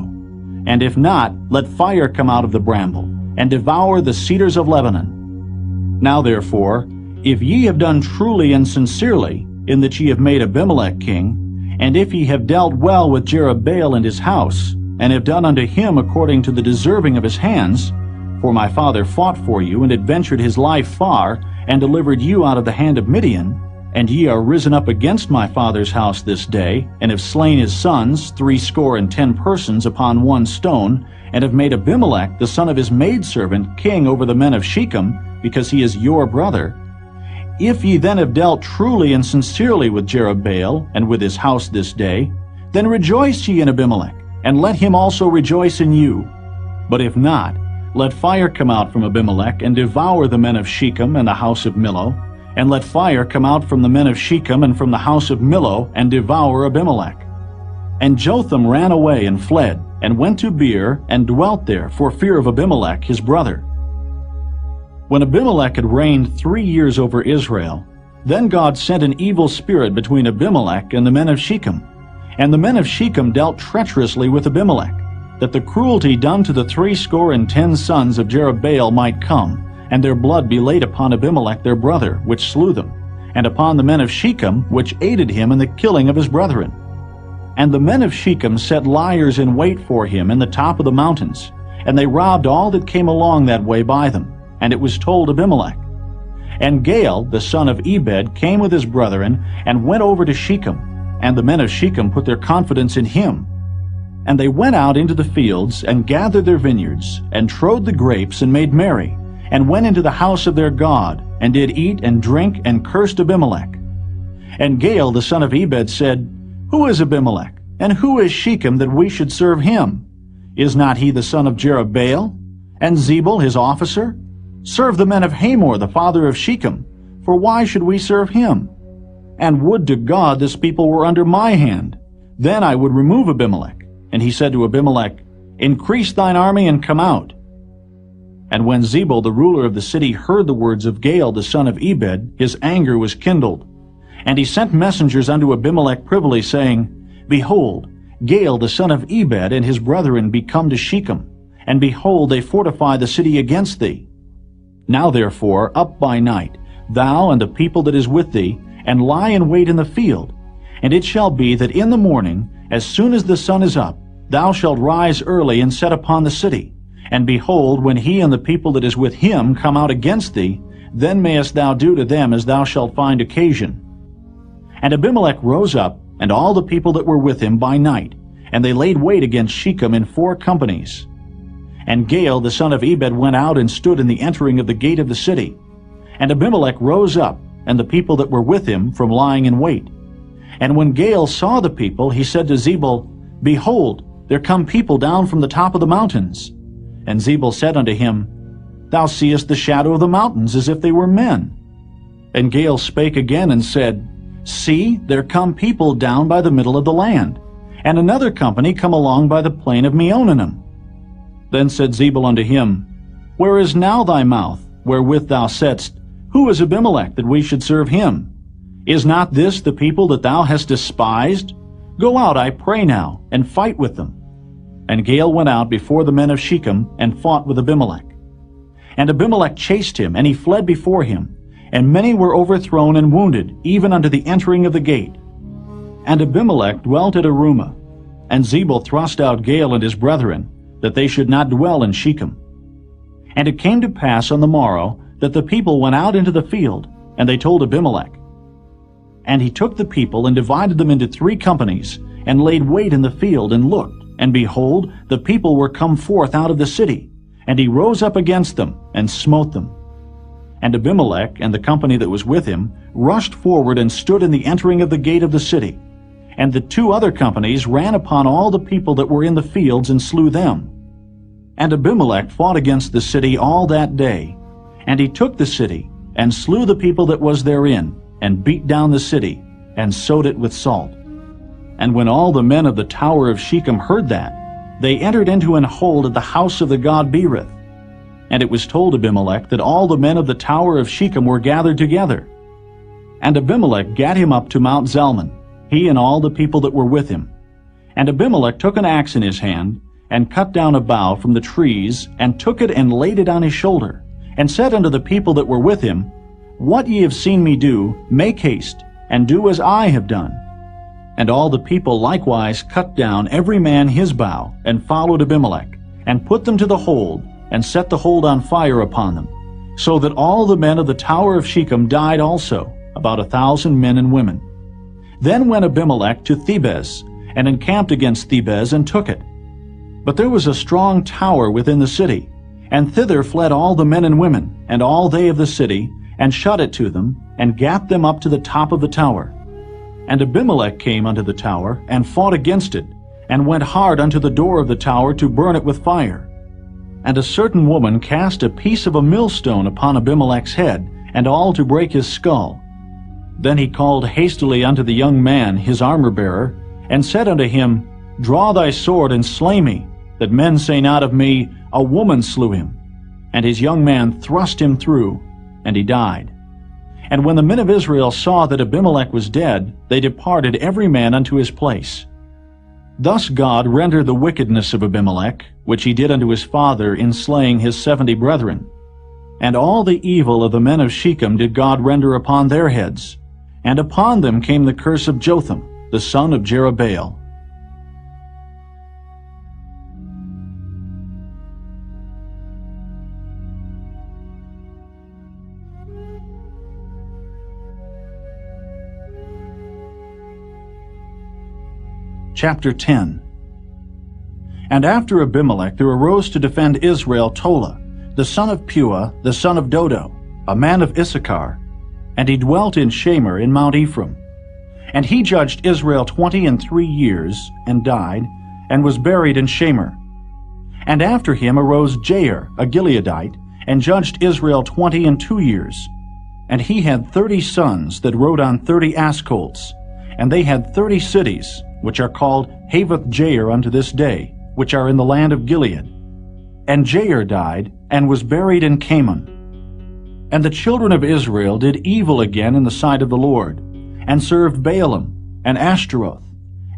And if not, let fire come out of the bramble, and devour the cedars of Lebanon. Now therefore, if ye have done truly and sincerely, in that ye have made Abimelech king, and if ye have dealt well with Jerubbaal and his house, and have done unto him according to the deserving of his hands, for my father fought for you, and adventured his life far, and delivered you out of the hand of Midian, and ye are risen up against my father's house this day, and have slain his sons, 70 persons, upon one stone, and have made Abimelech, the son of his maidservant, king over the men of Shechem, because he is your brother, if ye then have dealt truly and sincerely with Jerubbaal and with his house this day, then rejoice ye in Abimelech, and let him also rejoice in you. But if not, let fire come out from Abimelech, and devour the men of Shechem and the house of Millo, and let fire come out from the men of Shechem and from the house of Millo, and devour Abimelech. And Jotham ran away and fled, and went to Beer, and dwelt there for fear of Abimelech his brother. When Abimelech had reigned 3 years over Israel, then God sent an evil spirit between Abimelech and the men of Shechem. And the men of Shechem dealt treacherously with Abimelech, that the cruelty done to the 70 sons of Jerubbaal might come, and their blood be laid upon Abimelech their brother, which slew them, and upon the men of Shechem, which aided him in the killing of his brethren. And the men of Shechem set liers in wait for him in the top of the mountains, and they robbed all that came along that way by them. And it was told Abimelech. And Gaal, the son of Ebed, came with his brethren, and went over to Shechem, and the men of Shechem put their confidence in him. And they went out into the fields, and gathered their vineyards, and trode the grapes, and made merry, and went into the house of their God, and did eat and drink, and cursed Abimelech. And Gaal, the son of Ebed, said, Who is Abimelech, and who is Shechem, that we should serve him? Is not he the son of Jerubbaal? And Zebul his officer? Serve the men of Hamor, the father of Shechem, for why should we serve him? And would to God this people were under my hand, then I would remove Abimelech. And he said to Abimelech, Increase thine army, and come out. And when Zebul the ruler of the city heard the words of Gaal the son of Ebed, his anger was kindled. And he sent messengers unto Abimelech privily, saying, Behold, Gaal the son of Ebed and his brethren be come to Shechem, and behold, they fortify the city against thee. Now therefore, up by night, thou and the people that is with thee, and lie in wait in the field. And it shall be that in the morning, as soon as the sun is up, thou shalt rise early and set upon the city. And behold, when he and the people that is with him come out against thee, then mayest thou do to them as thou shalt find occasion. And Abimelech rose up, and all the people that were with him by night, and they laid wait against Shechem in 4 companies. And Gaal the son of Ebed went out and stood in the entering of the gate of the city. And Abimelech rose up, and the people that were with him, from lying in wait. And when Gaal saw the people, he said to Zebul, Behold, there come people down from the top of the mountains. And Zebul said unto him, Thou seest the shadow of the mountains, as if they were men. And Gaal spake again and said, See, there come people down by the middle of the land, and another company come along by the plain of Meonanim. Then said Zebul unto him, Where is now thy mouth, wherewith thou saidst, Who is Abimelech, that we should serve him? Is not this the people that thou hast despised? Go out, I pray now, and fight with them. And Gaal went out before the men of Shechem, and fought with Abimelech. And Abimelech chased him, and he fled before him, and many were overthrown and wounded, even unto the entering of the gate. And Abimelech dwelt at Arumah, and Zebul thrust out Gaal and his brethren, that they should not dwell in Shechem. And it came to pass on the morrow, that the people went out into the field, and they told Abimelech. And he took the people, and divided them into 3 companies, and laid wait in the field, and looked, and behold, the people were come forth out of the city. And he rose up against them, and smote them. And Abimelech, and the company that was with him, rushed forward, and stood in the entering of the gate of the city. And the 2 other companies ran upon all the people that were in the fields, and slew them. And Abimelech fought against the city all that day. And he took the city, and slew the people that was therein, and beat down the city, and sowed it with salt. And when all the men of the tower of Shechem heard that, they entered into an hold at the house of the god Berith. And it was told Abimelech that all the men of the tower of Shechem were gathered together. And Abimelech gat him up to Mount Zalmon, he and all the people that were with him. And Abimelech took an axe in his hand, and cut down a bough from the trees, and took it and laid it on his shoulder, and said unto the people that were with him, What ye have seen me do, make haste, and do as I have done. And all the people likewise cut down every man his bough, and followed Abimelech, and put them to the hold, and set the hold on fire upon them, so that all the men of the tower of Shechem died also, about 1,000 men and women. Then went Abimelech to Thebez, and encamped against Thebez, and took it. But there was a strong tower within the city, and thither fled all the men and women, and all they of the city, and shut it to them, and gat them up to the top of the tower. And Abimelech came unto the tower, and fought against it, and went hard unto the door of the tower to burn it with fire. And a certain woman cast a piece of a millstone upon Abimelech's head, and all to break his skull. Then he called hastily unto the young man, his armor-bearer, and said unto him, Draw thy sword, and slay me, that men say not of me, A woman slew him. And his young man thrust him through, and he died. And when the men of Israel saw that Abimelech was dead, they departed every man unto his place. Thus God rendered the wickedness of Abimelech, which he did unto his father in slaying his 70 brethren. And all the evil of the men of Shechem did God render upon their heads, and upon them came the curse of Jotham, the son of Jerubbaal. Chapter 10. And after Abimelech there arose to defend Israel Tola, the son of Puah, the son of Dodo, a man of Issachar, and he dwelt in Shamir in Mount Ephraim. And he judged Israel 23 years, and died, and was buried in Shamir. And after him arose Jair, a Gileadite, and judged Israel 22 years. And he had 30 sons that rode on 30 ass colts, and they had 30 cities, which are called Havoth Jair unto this day, which are in the land of Gilead. And Jair died, and was buried in Caman. And the children of Israel did evil again in the sight of the Lord, and served Baalim, and Ashtaroth,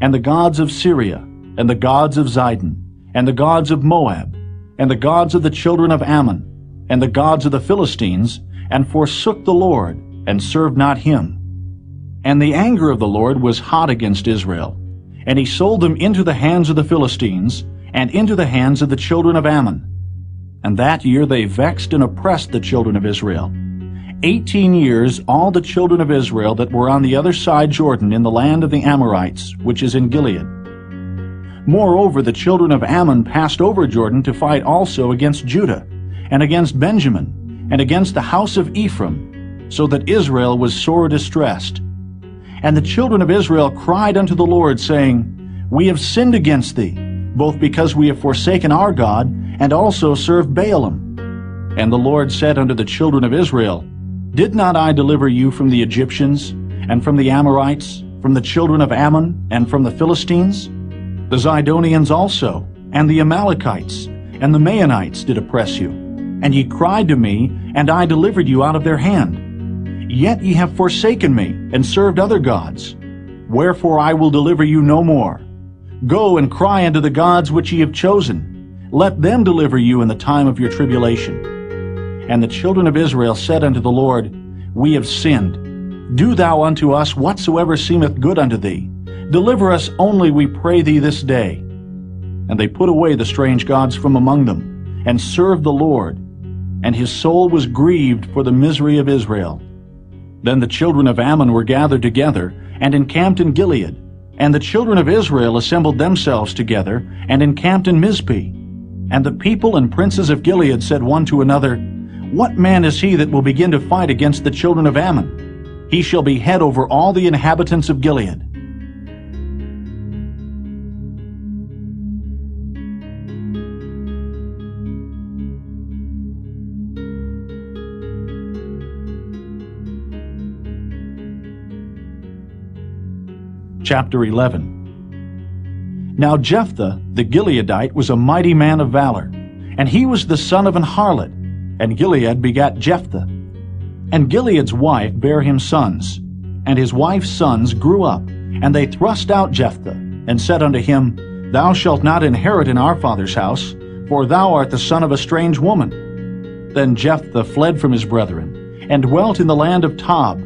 and the gods of Syria, and the gods of Zidon, and the gods of Moab, and the gods of the children of Ammon, and the gods of the Philistines, and forsook the Lord, and served not him. And the anger of the Lord was hot against Israel, and he sold them into the hands of the Philistines, and into the hands of the children of Ammon. And that year they vexed and oppressed the children of Israel. 18 years all the children of Israel that were on the other side Jordan in the land of the Amorites, which is in Gilead. Moreover, the children of Ammon passed over Jordan to fight also against Judah, and against Benjamin, and against the house of Ephraim, so that Israel was sore distressed. And the children of Israel cried unto the Lord, saying, We have sinned against thee, both because we have forsaken our God, and also served Baalim. And the Lord said unto the children of Israel, Did not I deliver you from the Egyptians, and from the Amorites, from the children of Ammon, and from the Philistines? The Zidonians also, and the Amalekites, and the Maonites did oppress you. And ye cried to me, and I delivered you out of their hand. Yet ye have forsaken me, and served other gods. Wherefore I will deliver you no more. Go and cry unto the gods which ye have chosen. Let them deliver you in the time of your tribulation. And the children of Israel said unto the Lord, We have sinned. Do thou unto us whatsoever seemeth good unto thee. Deliver us only, we pray thee, this day. And they put away the strange gods from among them, and served the Lord. And his soul was grieved for the misery of Israel. Then the children of Ammon were gathered together, and encamped in Gilead. And the children of Israel assembled themselves together, and encamped in Mizpeh. And the people and princes of Gilead said one to another, What man is he that will begin to fight against the children of Ammon? He shall be head over all the inhabitants of Gilead. Chapter 11. Now Jephthah the Gileadite was a mighty man of valor, and he was the son of an harlot, and Gilead begat Jephthah. And Gilead's wife bare him sons, and his wife's sons grew up, and they thrust out Jephthah, and said unto him, Thou shalt not inherit in our father's house, for thou art the son of a strange woman. Then Jephthah fled from his brethren, and dwelt in the land of Tob.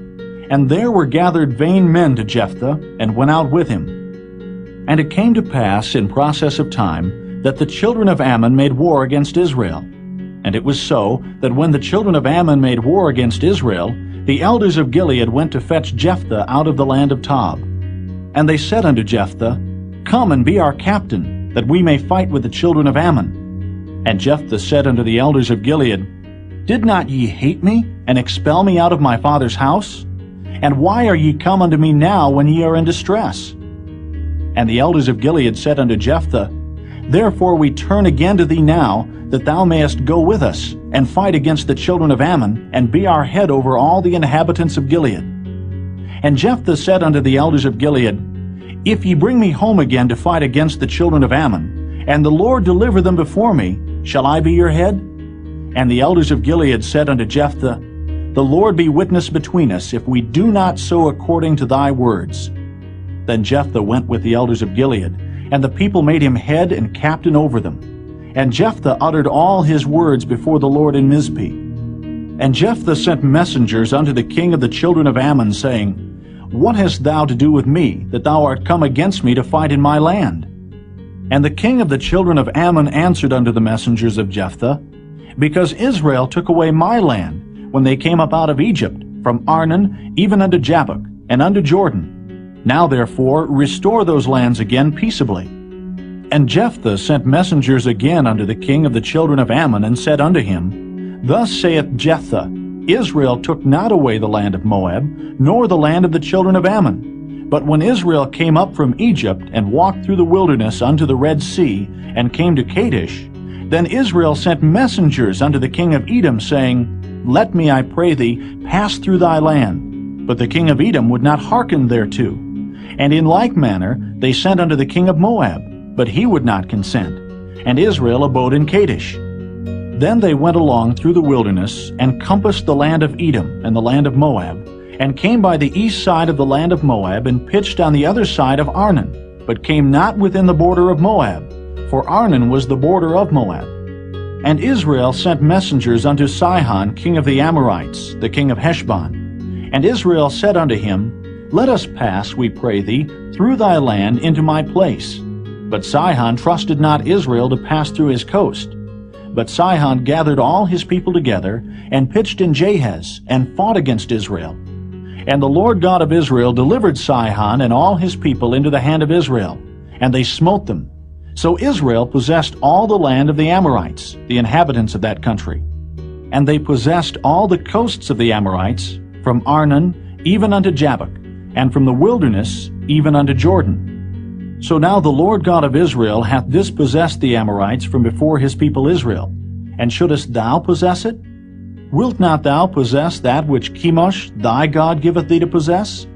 And there were gathered vain men to Jephthah, and went out with him. And it came to pass in process of time, that the children of Ammon made war against Israel. And it was so, that when the children of Ammon made war against Israel, the elders of Gilead went to fetch Jephthah out of the land of Tob. And they said unto Jephthah, Come and be our captain, that we may fight with the children of Ammon. And Jephthah said unto the elders of Gilead, Did not ye hate me, and expel me out of my father's house? And why are ye come unto me now when ye are in distress? And the elders of Gilead said unto Jephthah, Therefore we turn again to thee now, that thou mayest go with us, and fight against the children of Ammon, and be our head over all the inhabitants of Gilead. And Jephthah said unto the elders of Gilead, If ye bring me home again to fight against the children of Ammon, and the Lord deliver them before me, shall I be your head? And the elders of Gilead said unto Jephthah, The Lord be witness between us, if we do not so according to thy words. Then Jephthah went with the elders of Gilead, and the people made him head and captain over them. And Jephthah uttered all his words before the Lord in Mizpeh. And Jephthah sent messengers unto the king of the children of Ammon, saying, What hast thou to do with me, that thou art come against me to fight in my land? And the king of the children of Ammon answered unto the messengers of Jephthah, Because Israel took away my land, when they came up out of Egypt, from Arnon even unto Jabbok, and unto Jordan. Now therefore restore those lands again peaceably. And Jephthah sent messengers again unto the king of the children of Ammon, and said unto him, Thus saith Jephthah, Israel took not away the land of Moab, nor the land of the children of Ammon. But when Israel came up from Egypt, and walked through the wilderness unto the Red Sea, and came to Kadesh, then Israel sent messengers unto the king of Edom, saying, Let me, I pray thee, pass through thy land. But the king of Edom would not hearken thereto. And in like manner they sent unto the king of Moab, but he would not consent. And Israel abode in Kadesh. Then they went along through the wilderness, and compassed the land of Edom and the land of Moab, and came by the east side of the land of Moab, and pitched on the other side of Arnon, but came not within the border of Moab, for Arnon was the border of Moab. And Israel sent messengers unto Sihon king of the Amorites, the king of Heshbon. And Israel said unto him, Let us pass, we pray thee, through thy land into my place. But Sihon trusted not Israel to pass through his coast. But Sihon gathered all his people together, and pitched in Jahaz, and fought against Israel. And the Lord God of Israel delivered Sihon and all his people into the hand of Israel, and they smote them. So Israel possessed all the land of the Amorites, the inhabitants of that country. And they possessed all the coasts of the Amorites, from Arnon even unto Jabbok, and from the wilderness even unto Jordan. So now the Lord God of Israel hath dispossessed the Amorites from before his people Israel. And shouldest thou possess it? Wilt not thou possess that which Chemosh thy God giveth thee to possess?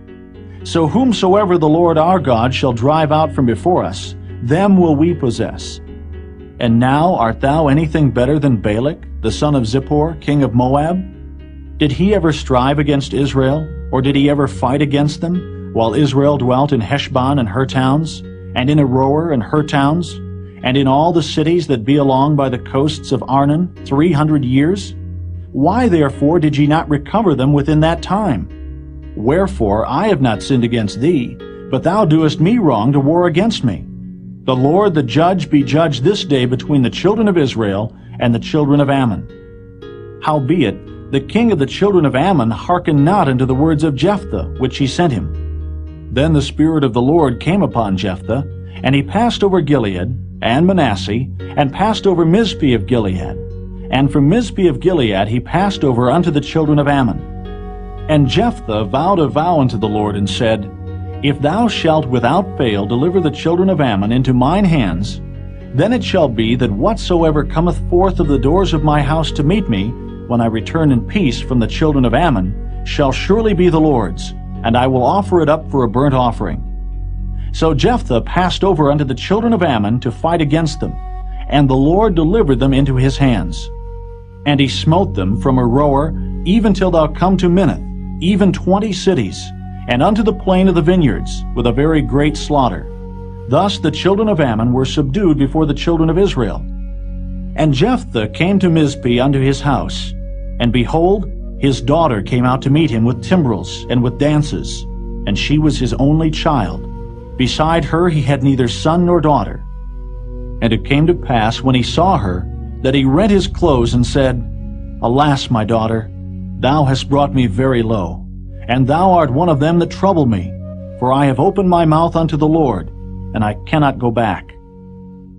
So whomsoever the Lord our God shall drive out from before us, them will we possess. And now art thou anything better than Balak, the son of Zippor, king of Moab? Did he ever strive against Israel, or did he ever fight against them, while Israel dwelt in Heshbon and her towns, and in Aroer and her towns, and in all the cities that be along by the coasts of Arnon 300 years? Why therefore did ye not recover them within that time? Wherefore I have not sinned against thee, but thou doest me wrong to war against me. The Lord the judge be judged this day between the children of Israel and the children of Ammon. Howbeit, the king of the children of Ammon hearkened not unto the words of Jephthah, which he sent him. Then the Spirit of the Lord came upon Jephthah, and he passed over Gilead, and Manasseh, and passed over Mizpeh of Gilead. And from Mizpeh of Gilead he passed over unto the children of Ammon. And Jephthah vowed a vow unto the Lord, and said, If thou shalt without fail deliver the children of Ammon into mine hands, then it shall be that whatsoever cometh forth of the doors of my house to meet me, when I return in peace from the children of Ammon, shall surely be the Lord's, and I will offer it up for a burnt offering. So Jephthah passed over unto the children of Ammon to fight against them, and the Lord delivered them into his hands. And he smote them from Aroer even till thou come to Minnith, even 20 cities, and unto the plain of the vineyards, with a very great slaughter. Thus the children of Ammon were subdued before the children of Israel. And Jephthah came to Mizpeh unto his house, and behold, his daughter came out to meet him with timbrels and with dances, and she was his only child. Beside her he had neither son nor daughter. And it came to pass, when he saw her, that he rent his clothes and said, Alas, my daughter, thou hast brought me very low, and thou art one of them that trouble me, for I have opened my mouth unto the Lord, and I cannot go back.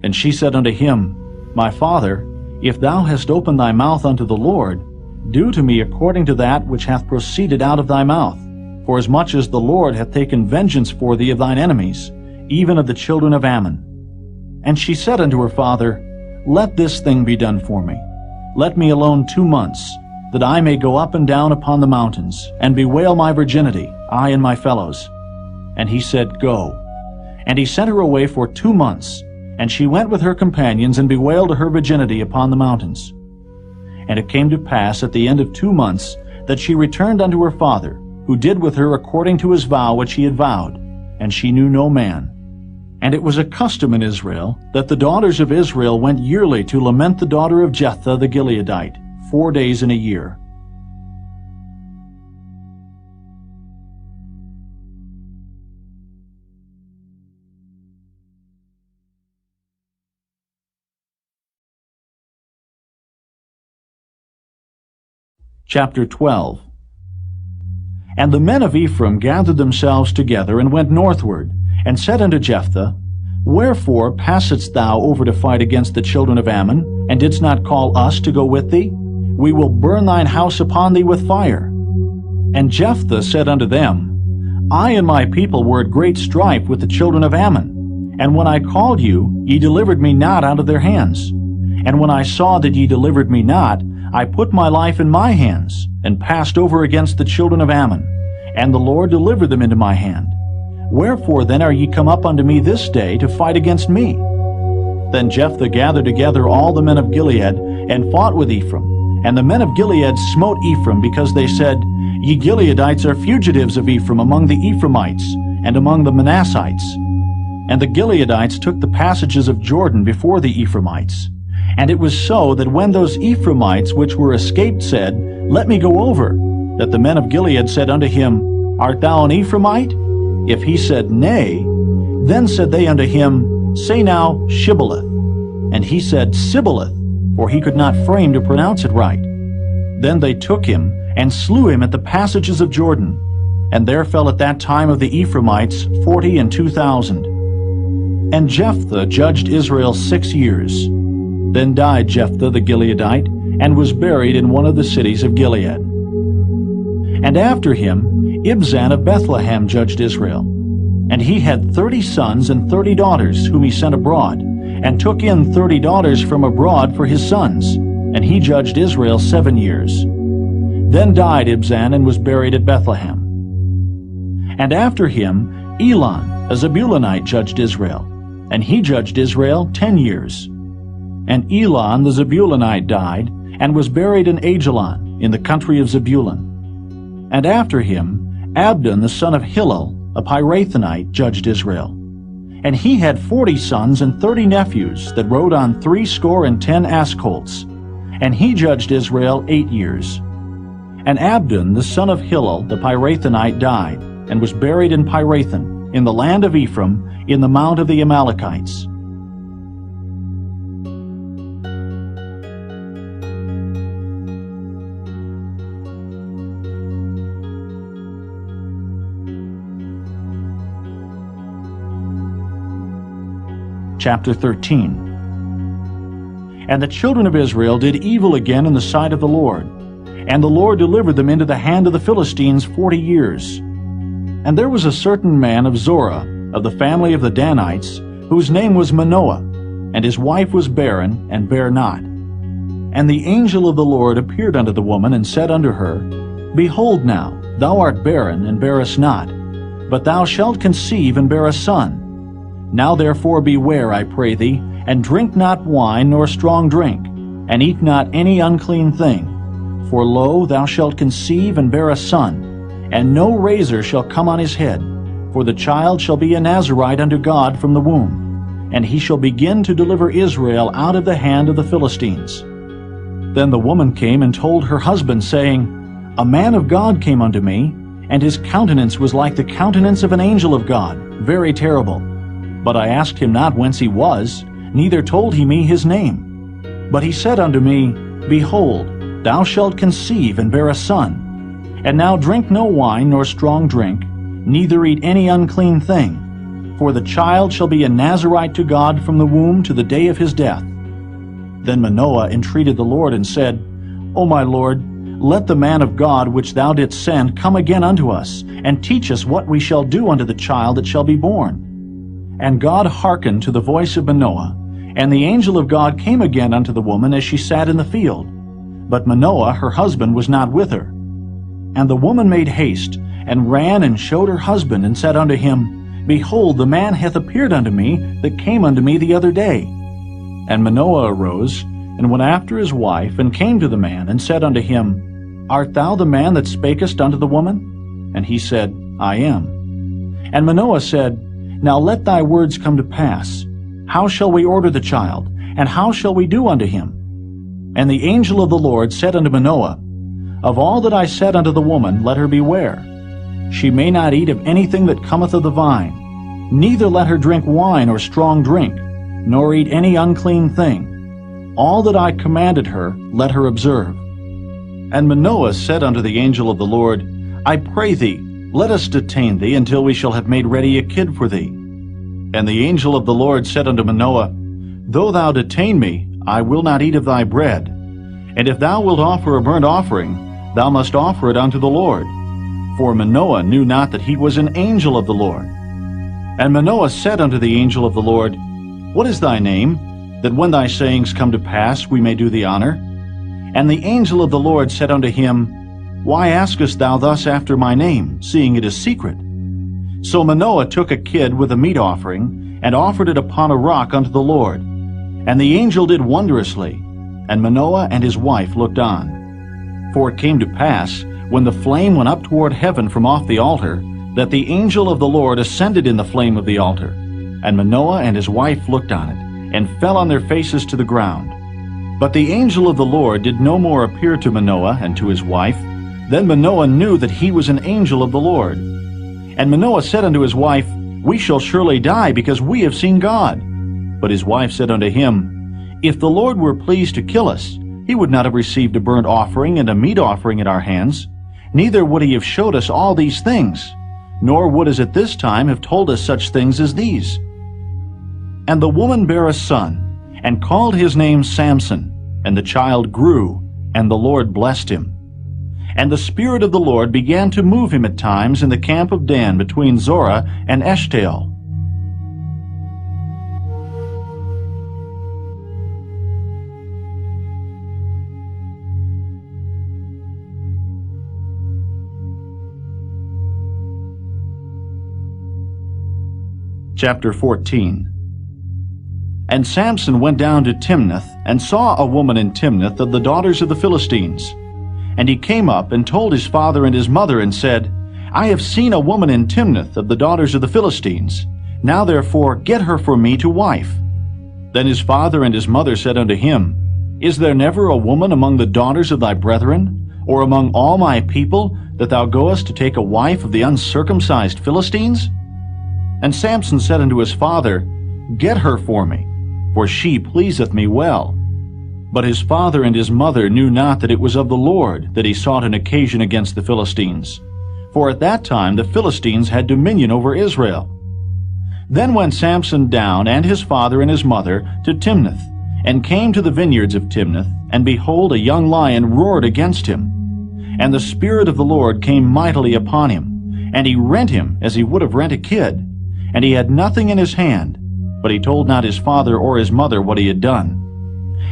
And she said unto him, My father, if thou hast opened thy mouth unto the Lord, do to me according to that which hath proceeded out of thy mouth, forasmuch as the Lord hath taken vengeance for thee of thine enemies, even of the children of Ammon. And she said unto her father, Let this thing be done for me. Let me alone 2 months, that I may go up and down upon the mountains, and bewail my virginity, I and my fellows. And he said, Go. And he sent her away for 2 months, and she went with her companions, and bewailed her virginity upon the mountains. And it came to pass at the end of 2 months, that she returned unto her father, who did with her according to his vow which he had vowed, and she knew no man. And it was a custom in Israel, that the daughters of Israel went yearly to lament the daughter of Jephthah the Gileadite, 4 days in a year. Chapter 12. And the men of Ephraim gathered themselves together, and went northward, and said unto Jephthah, Wherefore passedst thou over to fight against the children of Ammon, and didst not call us to go with thee? We will burn thine house upon thee with fire. And Jephthah said unto them, I and my people were at great strife with the children of Ammon. And when I called you, ye delivered me not out of their hands. And when I saw that ye delivered me not, I put my life in my hands, and passed over against the children of Ammon. And the Lord delivered them into my hand. Wherefore then are ye come up unto me this day to fight against me? Then Jephthah gathered together all the men of Gilead, and fought with Ephraim. And the men of Gilead smote Ephraim, because they said, Ye Gileadites are fugitives of Ephraim among the Ephraimites, and among the Manassites. And the Gileadites took the passages of Jordan before the Ephraimites. And it was so that when those Ephraimites which were escaped said, Let me go over, that the men of Gilead said unto him, Art thou an Ephraimite? If he said, Nay, then said they unto him, Say now, Shibboleth. And he said, Sibboleth, for he could not frame to pronounce it right. Then they took him, and slew him at the passages of Jordan. And there fell at that time of the Ephraimites 42,000. And Jephthah judged Israel 6 years. Then died Jephthah the Gileadite, and was buried in one of the cities of Gilead. And after him Ibzan of Bethlehem judged Israel. And he had 30 sons and 30 daughters, whom he sent abroad, and took in 30 daughters from abroad for his sons. And he judged Israel 7 years. Then died Ibzan, and was buried at Bethlehem. And after him Elon, a Zebulunite, judged Israel. And he judged Israel 10 years. And Elon the Zebulunite died, and was buried in Ajalon, in the country of Zebulun. And after him Abdon the son of Hillel, a Pirathonite, judged Israel. And he had 40 sons and 30 nephews, that rode on 70 ass colts. And he judged Israel 8 years. And Abdon the son of Hillel, the Pirathonite, died, and was buried in Pirathon, in the land of Ephraim, in the mount of the Amalekites. Chapter 13. And the children of Israel did evil again in the sight of the Lord, and the Lord delivered them into the hand of the Philistines 40 years. And there was a certain man of Zorah, of the family of the Danites, whose name was Manoah, and his wife was barren, and bare not. And the angel of the Lord appeared unto the woman, and said unto her, Behold now, thou art barren, and bearest not, but thou shalt conceive, and bear a son. Now therefore beware, I pray thee, and drink not wine nor strong drink, and eat not any unclean thing. For lo, thou shalt conceive and bear a son, and no razor shall come on his head, for the child shall be a Nazarite unto God from the womb, and he shall begin to deliver Israel out of the hand of the Philistines. Then the woman came and told her husband, saying, A man of God came unto me, and his countenance was like the countenance of an angel of God, very terrible. But I asked him not whence he was, neither told he me his name. But he said unto me, Behold, thou shalt conceive and bear a son. And now drink no wine nor strong drink, neither eat any unclean thing. For the child shall be a Nazarite to God from the womb to the day of his death. Then Manoah entreated the Lord, and said, O my Lord, Let the man of God which thou didst send come again unto us, and teach us what we shall do unto the child that shall be born. And God hearkened to the voice of Manoah, and the angel of God came again unto the woman as she sat in the field. But Manoah her husband was not with her. And the woman made haste, and ran and showed her husband, and said unto him, Behold, the man hath appeared unto me that came unto me the other day. And Manoah arose, and went after his wife, and came to the man, and said unto him, Art thou the man that spakest unto the woman? And he said, I am. And Manoah said, Now let thy words come to pass. How shall we order the child, and how shall we do unto him? And the angel of the Lord said unto Manoah, Of all that I said unto the woman, let her beware. She may not eat of anything that cometh of the vine, neither let her drink wine or strong drink, nor eat any unclean thing. All that I commanded her, let her observe. And Manoah said unto the angel of the Lord, I pray thee, let us detain thee until we shall have made ready a kid for thee. And the angel of the Lord said unto Manoah, Though thou detain me, I will not eat of thy bread. And if thou wilt offer a burnt offering, thou must offer it unto the Lord. For Manoah knew not that he was an angel of the Lord. And Manoah said unto the angel of the Lord, What is thy name, that when thy sayings come to pass we may do thee honor? And the angel of the Lord said unto him, Why askest thou thus after my name, seeing it is secret? So Manoah took a kid with a meat offering, and offered it upon a rock unto the Lord. And the angel did wondrously, and Manoah and his wife looked on. For it came to pass, when the flame went up toward heaven from off the altar, that the angel of the Lord ascended in the flame of the altar. And Manoah and his wife looked on it, and fell on their faces to the ground. But the angel of the Lord did no more appear to Manoah and to his wife. Then Manoah knew that he was an angel of the Lord. And Manoah said unto his wife, We shall surely die, because we have seen God. But his wife said unto him, If the Lord were pleased to kill us, he would not have received a burnt offering and a meat offering at our hands, neither would he have showed us all these things, nor would as at this time have told us such things as these. And the woman bare a son, and called his name Samson. And the child grew, and the Lord blessed him. And the Spirit of the Lord began to move him at times in the camp of Dan between Zorah and Eshtaol. Chapter 14. And Samson went down to Timnath, and saw a woman in Timnath of the daughters of the Philistines. And he came up, and told his father and his mother, and said, I have seen a woman in Timnath of the daughters of the Philistines. Now therefore get her for me to wife. Then his father and his mother said unto him, Is there never a woman among the daughters of thy brethren, or among all my people, that thou goest to take a wife of the uncircumcised Philistines? And Samson said unto his father, Get her for me, for she pleaseth me well. But his father and his mother knew not that it was of the Lord that he sought an occasion against the Philistines. For at that time the Philistines had dominion over Israel. Then went Samson down, and his father and his mother, to Timnath, and came to the vineyards of Timnath, and behold, a young lion roared against him. And the Spirit of the Lord came mightily upon him, and he rent him as he would have rent a kid. And he had nothing in his hand, but he told not his father or his mother what he had done.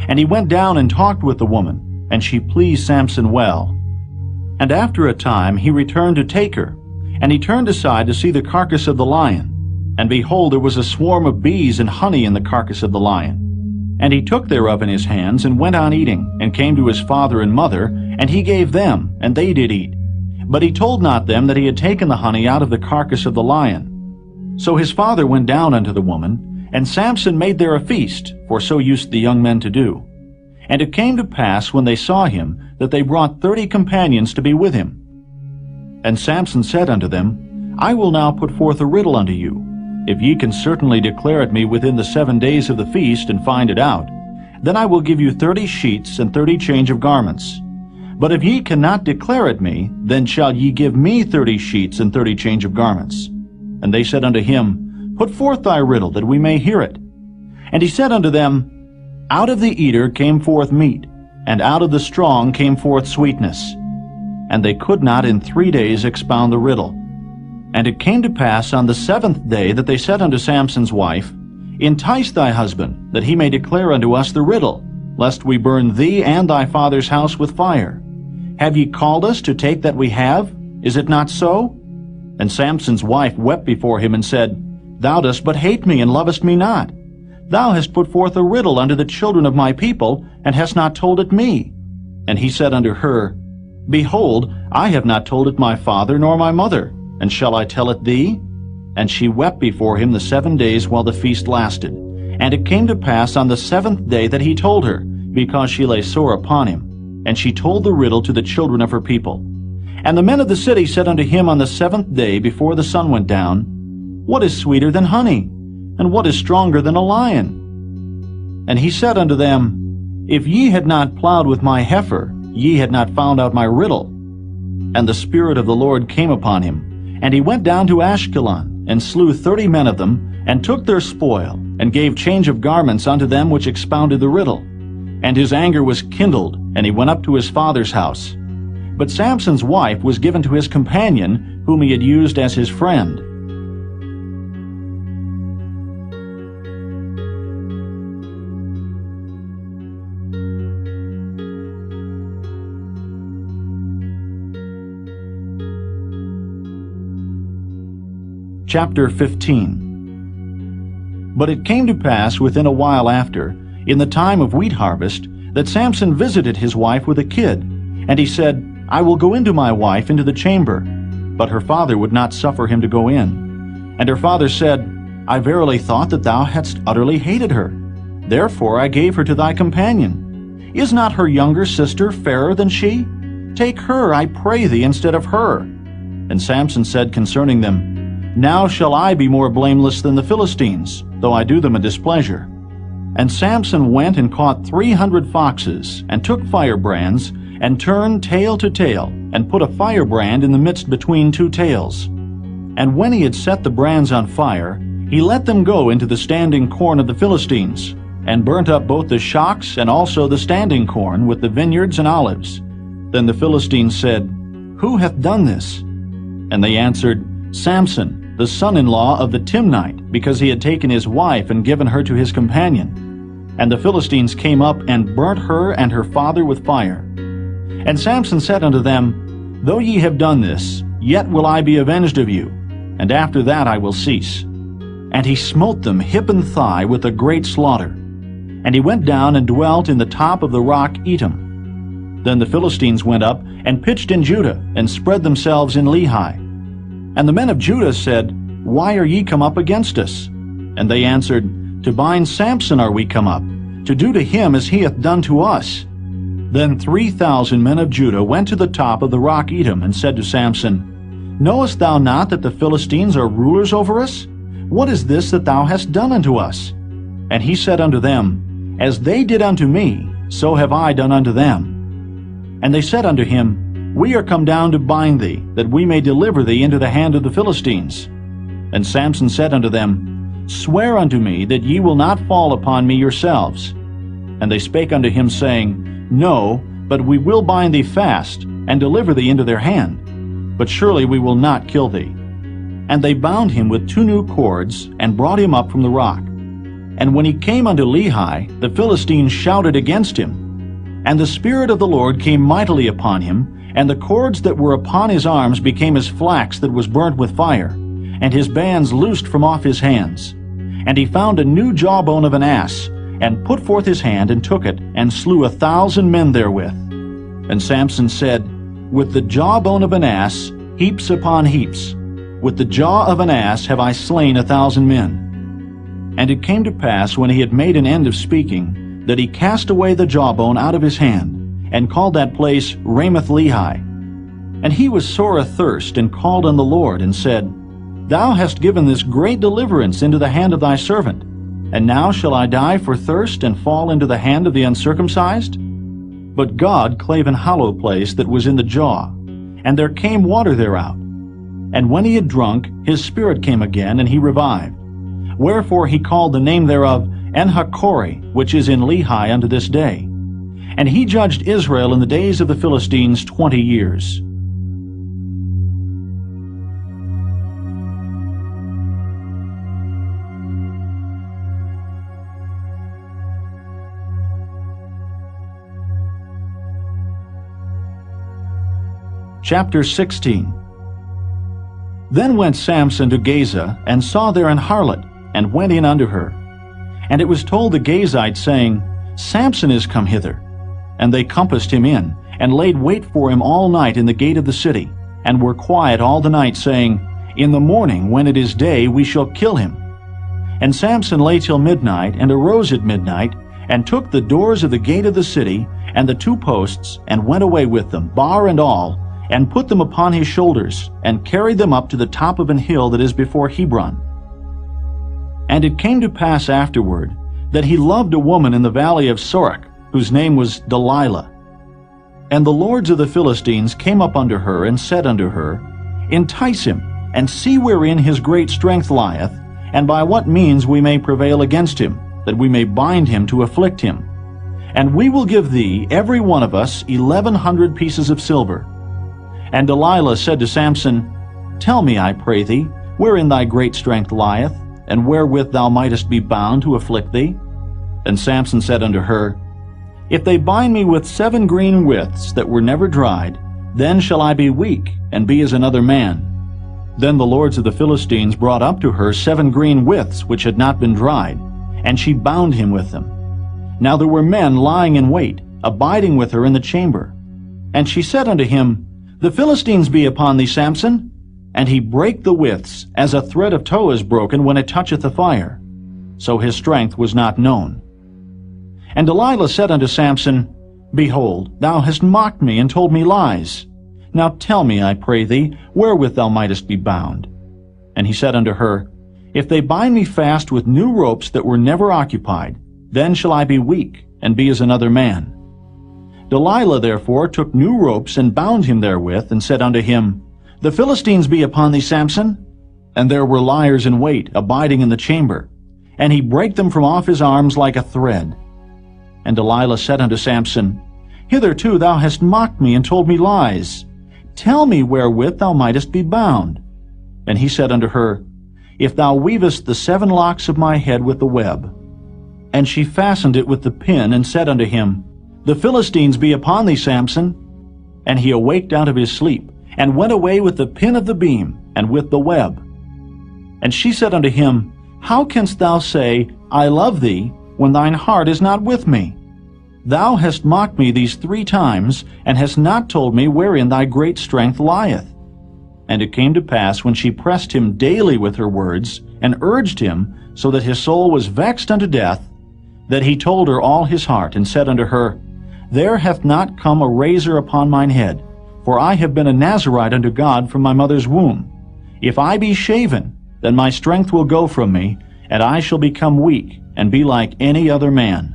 And he went down and talked with the woman, and she pleased Samson well. And after a time he returned to take her, and he turned aside to see the carcass of the lion. And behold, there was a swarm of bees and honey in the carcass of the lion. And he took thereof in his hands, and went on eating, and came to his father and mother, and he gave them, and they did eat. But he told not them that he had taken the honey out of the carcass of the lion. So his father went down unto the woman, and Samson made there a feast, for so used the young men to do. And it came to pass, when they saw him, that they brought 30 companions to be with him. And Samson said unto them, I will now put forth a riddle unto you. If ye can certainly declare it me within the 7 days of the feast, and find it out, then I will give you 30 sheets and 30 change of garments. But if ye cannot declare it me, then shall ye give me 30 sheets and 30 change of garments. And they said unto him, Put forth thy riddle, that we may hear it. And he said unto them, Out of the eater came forth meat, and out of the strong came forth sweetness. And they could not in 3 days expound the riddle. And it came to pass on the 7th day that they said unto Samson's wife, Entice thy husband, that he may declare unto us the riddle, lest we burn thee and thy father's house with fire. Have ye called us to take that we have? Is it not so? And Samson's wife wept before him and said, Thou dost but hate me, and lovest me not. Thou hast put forth a riddle unto the children of my people, and hast not told it me. And he said unto her, Behold, I have not told it my father nor my mother, and shall I tell it thee? And she wept before him the 7 days while the feast lasted. And it came to pass on the 7th day that he told her, because she lay sore upon him. And she told the riddle to the children of her people. And the men of the city said unto him on the 7th day before the sun went down, What is sweeter than honey? And what is stronger than a lion? And he said unto them, If ye had not plowed with my heifer, ye had not found out my riddle. And the Spirit of the Lord came upon him, and he went down to Ashkelon, and slew 30 men of them, and took their spoil, and gave change of garments unto them which expounded the riddle. And his anger was kindled, and he went up to his father's house. But Samson's wife was given to his companion, whom he had used as his friend. Chapter 15. But it came to pass within a while after, in the time of wheat harvest, that Samson visited his wife with a kid. And he said, I will go into my wife into the chamber. But her father would not suffer him to go in. And her father said, I verily thought that thou hadst utterly hated her. Therefore I gave her to thy companion. Is not her younger sister fairer than she? Take her, I pray thee, instead of her. And Samson said concerning them, Now shall I be more blameless than the Philistines, though I do them a displeasure. And Samson went and caught 300 foxes, and took firebrands, and turned tail to tail, and put a firebrand in the midst between 2 tails. And when he had set the brands on fire, he let them go into the standing corn of the Philistines, and burnt up both the shocks and also the standing corn with the vineyards and olives. Then the Philistines said, Who hath done this? And they answered, Samson, the son-in-law of the Timnite, because he had taken his wife and given her to his companion. And the Philistines came up and burnt her and her father with fire. And Samson said unto them, Though ye have done this, yet will I be avenged of you, and after that I will cease. And he smote them hip and thigh with a great slaughter. And he went down and dwelt in the top of the rock Etam. Then the Philistines went up and pitched in Judah, and spread themselves in Lehi. And the men of Judah said, Why are ye come up against us? And they answered, To bind Samson are we come up, to do to him as he hath done to us. Then 3,000 men of Judah went to the top of the rock Etam, and said to Samson, Knowest thou not that the Philistines are rulers over us? What is this that thou hast done unto us? And he said unto them, As they did unto me, so have I done unto them. And they said unto him, We are come down to bind thee, that we may deliver thee into the hand of the Philistines. And Samson said unto them, Swear unto me that ye will not fall upon me yourselves. And they spake unto him, saying, No, but we will bind thee fast, and deliver thee into their hand. But surely we will not kill thee. And they bound him with 2 new cords, and brought him up from the rock. And when he came unto Lehi, the Philistines shouted against him. And the Spirit of the Lord came mightily upon him, and the cords that were upon his arms became as flax that was burnt with fire, and his bands loosed from off his hands. And he found a new jawbone of an ass, and put forth his hand, and took it, and slew 1,000 men therewith. And Samson said, With the jawbone of an ass, heaps upon heaps. With the jaw of an ass have I slain 1,000 men. And it came to pass, when he had made an end of speaking, that he cast away the jawbone out of his hand, and called that place Ramath-Lehi. And he was sore athirst, and called on the Lord, and said, Thou hast given this great deliverance into the hand of thy servant, and now shall I die for thirst, and fall into the hand of the uncircumcised? But God clave an hollow place that was in the jaw, and there came water thereout. And when he had drunk, his spirit came again, and he revived. Wherefore he called the name thereof En-Hakkore, which is in Lehi unto this day. And he judged Israel in the days of the Philistines 20 years. Chapter 16. Then went Samson to Gaza, and saw there an harlot, and went in unto her. And it was told the Gazites, saying, Samson is come hither. And they compassed him in, and laid wait for him all night in the gate of the city, and were quiet all the night, saying, In the morning, when it is day, we shall kill him. And Samson lay till midnight, and arose at midnight, and took the doors of the gate of the city, and the 2 posts, and went away with them, bar and all, and put them upon his shoulders, and carried them up to the top of an hill that is before Hebron. And it came to pass afterward, that he loved a woman in the valley of Sorek, whose name was Delilah. And the lords of the Philistines came up unto her, and said unto her, Entice him, and see wherein his great strength lieth, and by what means we may prevail against him, that we may bind him to afflict him. And we will give thee, every one of us, 1,100 pieces of silver. And Delilah said to Samson, Tell me, I pray thee, wherein thy great strength lieth, and wherewith thou mightest be bound to afflict thee? And Samson said unto her, If they bind me with 7 green withs that were never dried, then shall I be weak, and be as another man. Then the lords of the Philistines brought up to her 7 green withs which had not been dried, and she bound him with them. Now there were men lying in wait, abiding with her in the chamber. And she said unto him, The Philistines be upon thee, Samson. And he brake the withs, as a thread of tow is broken when it toucheth the fire. So his strength was not known. And Delilah said unto Samson, Behold, thou hast mocked me, and told me lies. Now tell me, I pray thee, wherewith thou mightest be bound. And he said unto her, If they bind me fast with new ropes that were never occupied, then shall I be weak, and be as another man. Delilah therefore took new ropes, and bound him therewith, and said unto him, The Philistines be upon thee, Samson. And there were liers in wait, abiding in the chamber. And he brake them from off his arms like a thread. And Delilah said unto Samson, Hitherto thou hast mocked me, and told me lies. Tell me wherewith thou mightest be bound. And he said unto her, If thou weavest the 7 locks of my head with the web. And she fastened it with the pin, and said unto him, The Philistines be upon thee, Samson. And he awaked out of his sleep, and went away with the pin of the beam, and with the web. And she said unto him, How canst thou say, I love thee, when thine heart is not with me? Thou hast mocked me these 3 times, and hast not told me wherein thy great strength lieth. And it came to pass, when she pressed him daily with her words, and urged him, so that his soul was vexed unto death, that he told her all his heart, and said unto her, There hath not come a razor upon mine head, for I have been a Nazarite unto God from my mother's womb. If I be shaven, then my strength will go from me, and I shall become weak, and be like any other man.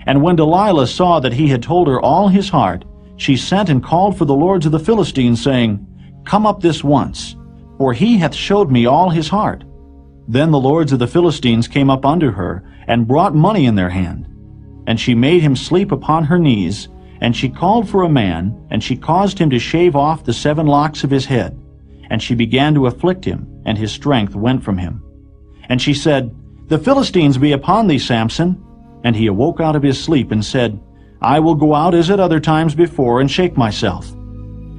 And when Delilah saw that he had told her all his heart, she sent and called for the lords of the Philistines, saying, Come up this once, for he hath showed me all his heart. Then the lords of the Philistines came up unto her, and brought money in their hand. And she made him sleep upon her knees, and she called for a man, and she caused him to shave off the 7 locks of his head. And she began to afflict him, and his strength went from him. And she said, The Philistines be upon thee, Samson. And he awoke out of his sleep, and said, I will go out as at other times before, and shake myself.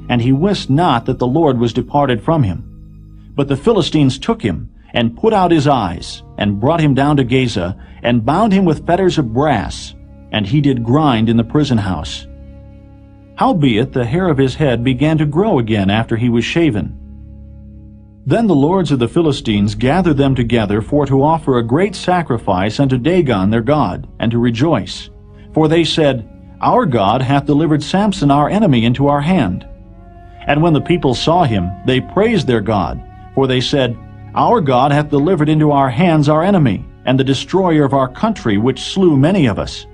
And he wist not that the Lord was departed from him. But the Philistines took him, and put out his eyes, and brought him down to Gaza, and bound him with fetters of brass, and he did grind in the prison house. Howbeit the hair of his head began to grow again after he was shaven. Then the lords of the Philistines gathered them together for to offer a great sacrifice unto Dagon their god, and to rejoice. For they said, Our God hath delivered Samson our enemy into our hand. And when the people saw him, they praised their God, for they said, Our God hath delivered into our hands our enemy, and the destroyer of our country, which slew many of us.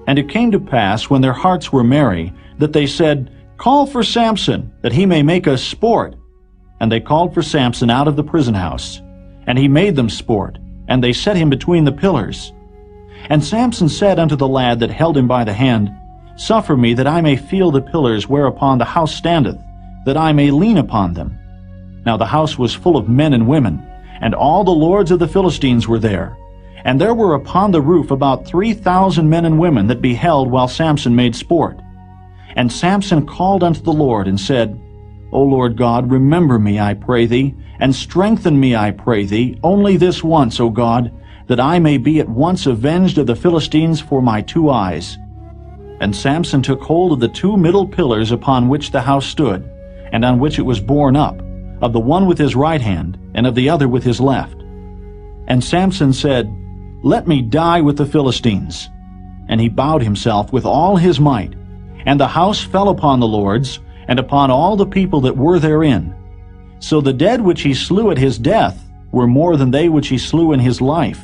And it came to pass, when their hearts were merry, that they said, Call for Samson, that he may make us sport. And they called for Samson out of the prison house. And he made them sport, and they set him between the pillars. And Samson said unto the lad that held him by the hand, Suffer me that I may feel the pillars whereupon the house standeth, that I may lean upon them. Now the house was full of men and women, and all the lords of the Philistines were there. And there were upon the roof about 3,000 men and women that beheld while Samson made sport. And Samson called unto the Lord, and said, O Lord God, remember me, I pray thee, and strengthen me, I pray thee, only this once, O God, that I may be at once avenged of the Philistines for my 2 eyes. And Samson took hold of the 2 middle pillars upon which the house stood, and on which it was borne up, of the one with his right hand, and of the other with his left. And Samson said, Let me die with the Philistines. And he bowed himself with all his might, and the house fell upon the lords, and upon all the people that were therein. So the dead which he slew at his death were more than they which he slew in his life.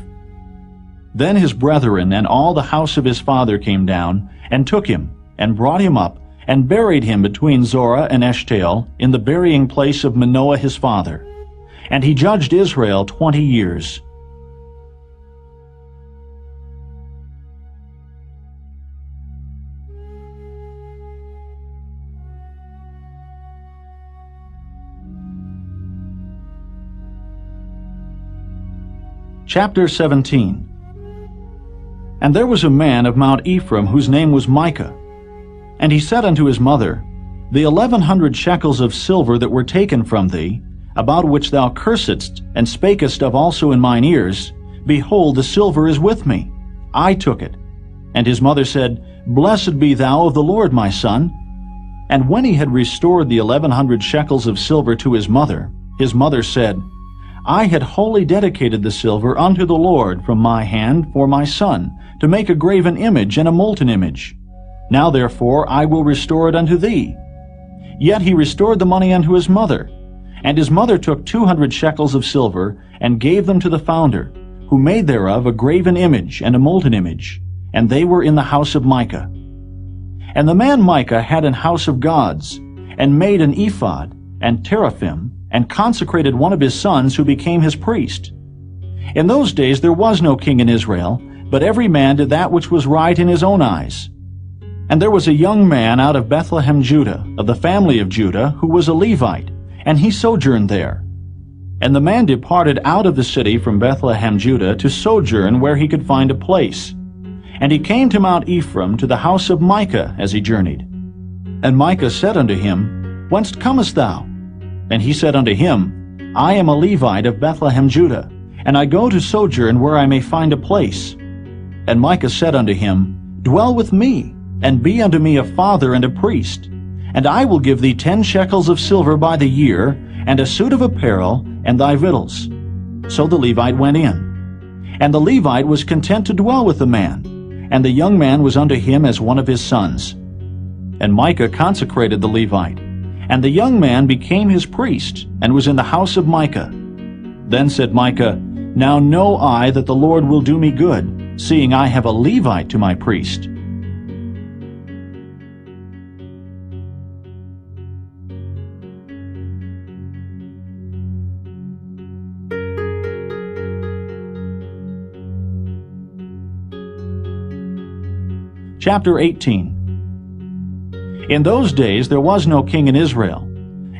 Then his brethren and all the house of his father came down, and took him, and brought him up, and buried him between Zorah and Eshtaol, in the burying place of Manoah his father. And he judged Israel 20 years. Chapter 17. And there was a man of Mount Ephraim, whose name was Micah. And he said unto his mother, The 1,100 shekels of silver that were taken from thee, about which thou cursedst, and spakest of also in mine ears, behold, the silver is with me. I took it. And his mother said, Blessed be thou of the Lord, my son. And when he had restored the 1,100 shekels of silver to his mother said, I had wholly dedicated the silver unto the Lord from my hand for my son, to make a graven image and a molten image. Now therefore I will restore it unto thee. Yet he restored the money unto his mother. And his mother took 200 shekels of silver, and gave them to the founder, who made thereof a graven image and a molten image, and they were in the house of Micah. And the man Micah had an house of gods, and made an ephod, and teraphim, and consecrated one of his sons, who became his priest. In those days there was no king in Israel, but every man did that which was right in his own eyes. And there was a young man out of Bethlehem, Judah, of the family of Judah, who was a Levite, and he sojourned there. And the man departed out of the city from Bethlehem, Judah, to sojourn where he could find a place. And he came to Mount Ephraim, to the house of Micah, as he journeyed. And Micah said unto him, Whence comest thou? And he said unto him, I am a Levite of Bethlehem, Judah, and I go to sojourn where I may find a place. And Micah said unto him, Dwell with me, and be unto me a father and a priest, and I will give thee 10 shekels of silver by the year, and a suit of apparel, and thy victuals. So the Levite went in. And the Levite was content to dwell with the man, and the young man was unto him as one of his sons. And Micah consecrated the Levite, and the young man became his priest, and was in the house of Micah. Then said Micah, Now know I that the Lord will do me good, seeing I have a Levite to my priest. Chapter 18. In those days there was no king in Israel,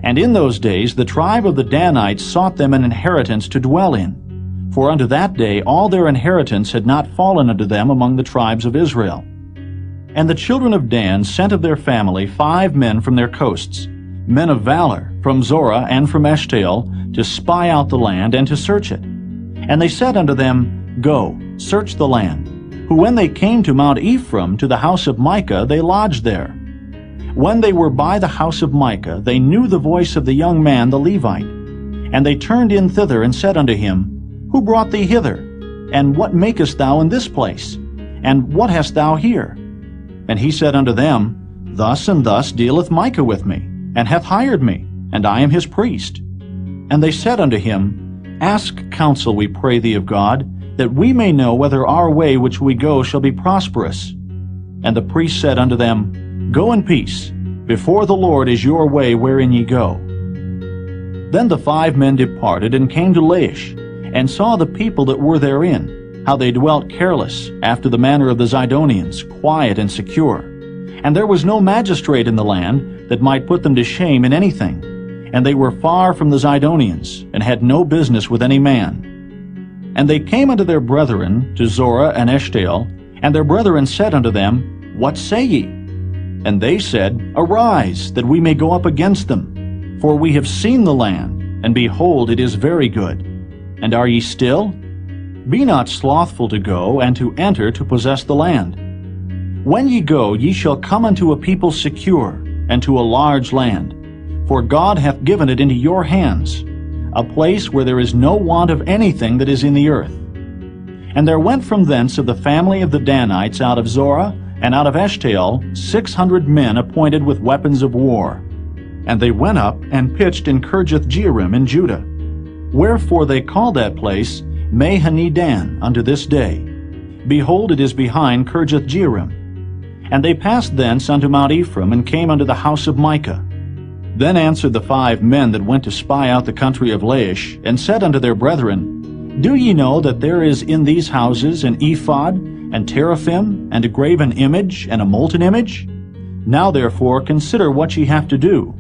and in those days the tribe of the Danites sought them an inheritance to dwell in, for unto that day all their inheritance had not fallen unto them among the tribes of Israel. And the children of Dan sent of their family 5 men from their coasts, men of valor, from Zorah and from Eshtaol, to spy out the land and to search it. And they said unto them, Go, search the land. Who when they came to Mount Ephraim, to the house of Micah, they lodged there. When they were by the house of Micah, they knew the voice of the young man the Levite. And they turned in thither, and said unto him, Who brought thee hither? And what makest thou in this place? And what hast thou here? And he said unto them, Thus and thus dealeth Micah with me, and hath hired me, and I am his priest. And they said unto him, Ask counsel, we pray thee, of God, that we may know whether our way which we go shall be prosperous. And the priest said unto them, Go in peace. Before the Lord is your way wherein ye go. Then the 5 men departed, and came to Laish, and saw the people that were therein, how they dwelt careless, after the manner of the Zidonians, quiet and secure. And there was no magistrate in the land that might put them to shame in anything. And they were far from the Zidonians, and had no business with any man. And they came unto their brethren, to Zorah and Eshtaol, and their brethren said unto them, What say ye? And they said, Arise, that we may go up against them. For we have seen the land, and behold, it is very good. And are ye still? Be not slothful to go, and to enter to possess the land. When ye go, ye shall come unto a people secure, and to a large land. For God hath given it into your hands, a place where there is no want of anything that is in the earth. And there went from thence of the family of the Danites out of Zorah, and out of Eshtaol 600 men appointed with weapons of war. And they went up and pitched in Kirjath-jearim in Judah. Wherefore they call that place Mahane-dan unto this day. Behold, it is behind Kirjath-jearim. And they passed thence unto Mount Ephraim, and came unto the house of Micah. Then answered the 5 men that went to spy out the country of Laish, and said unto their brethren, Do ye know that there is in these houses an ephod, and teraphim, and a graven image, and a molten image? Now therefore consider what ye have to do.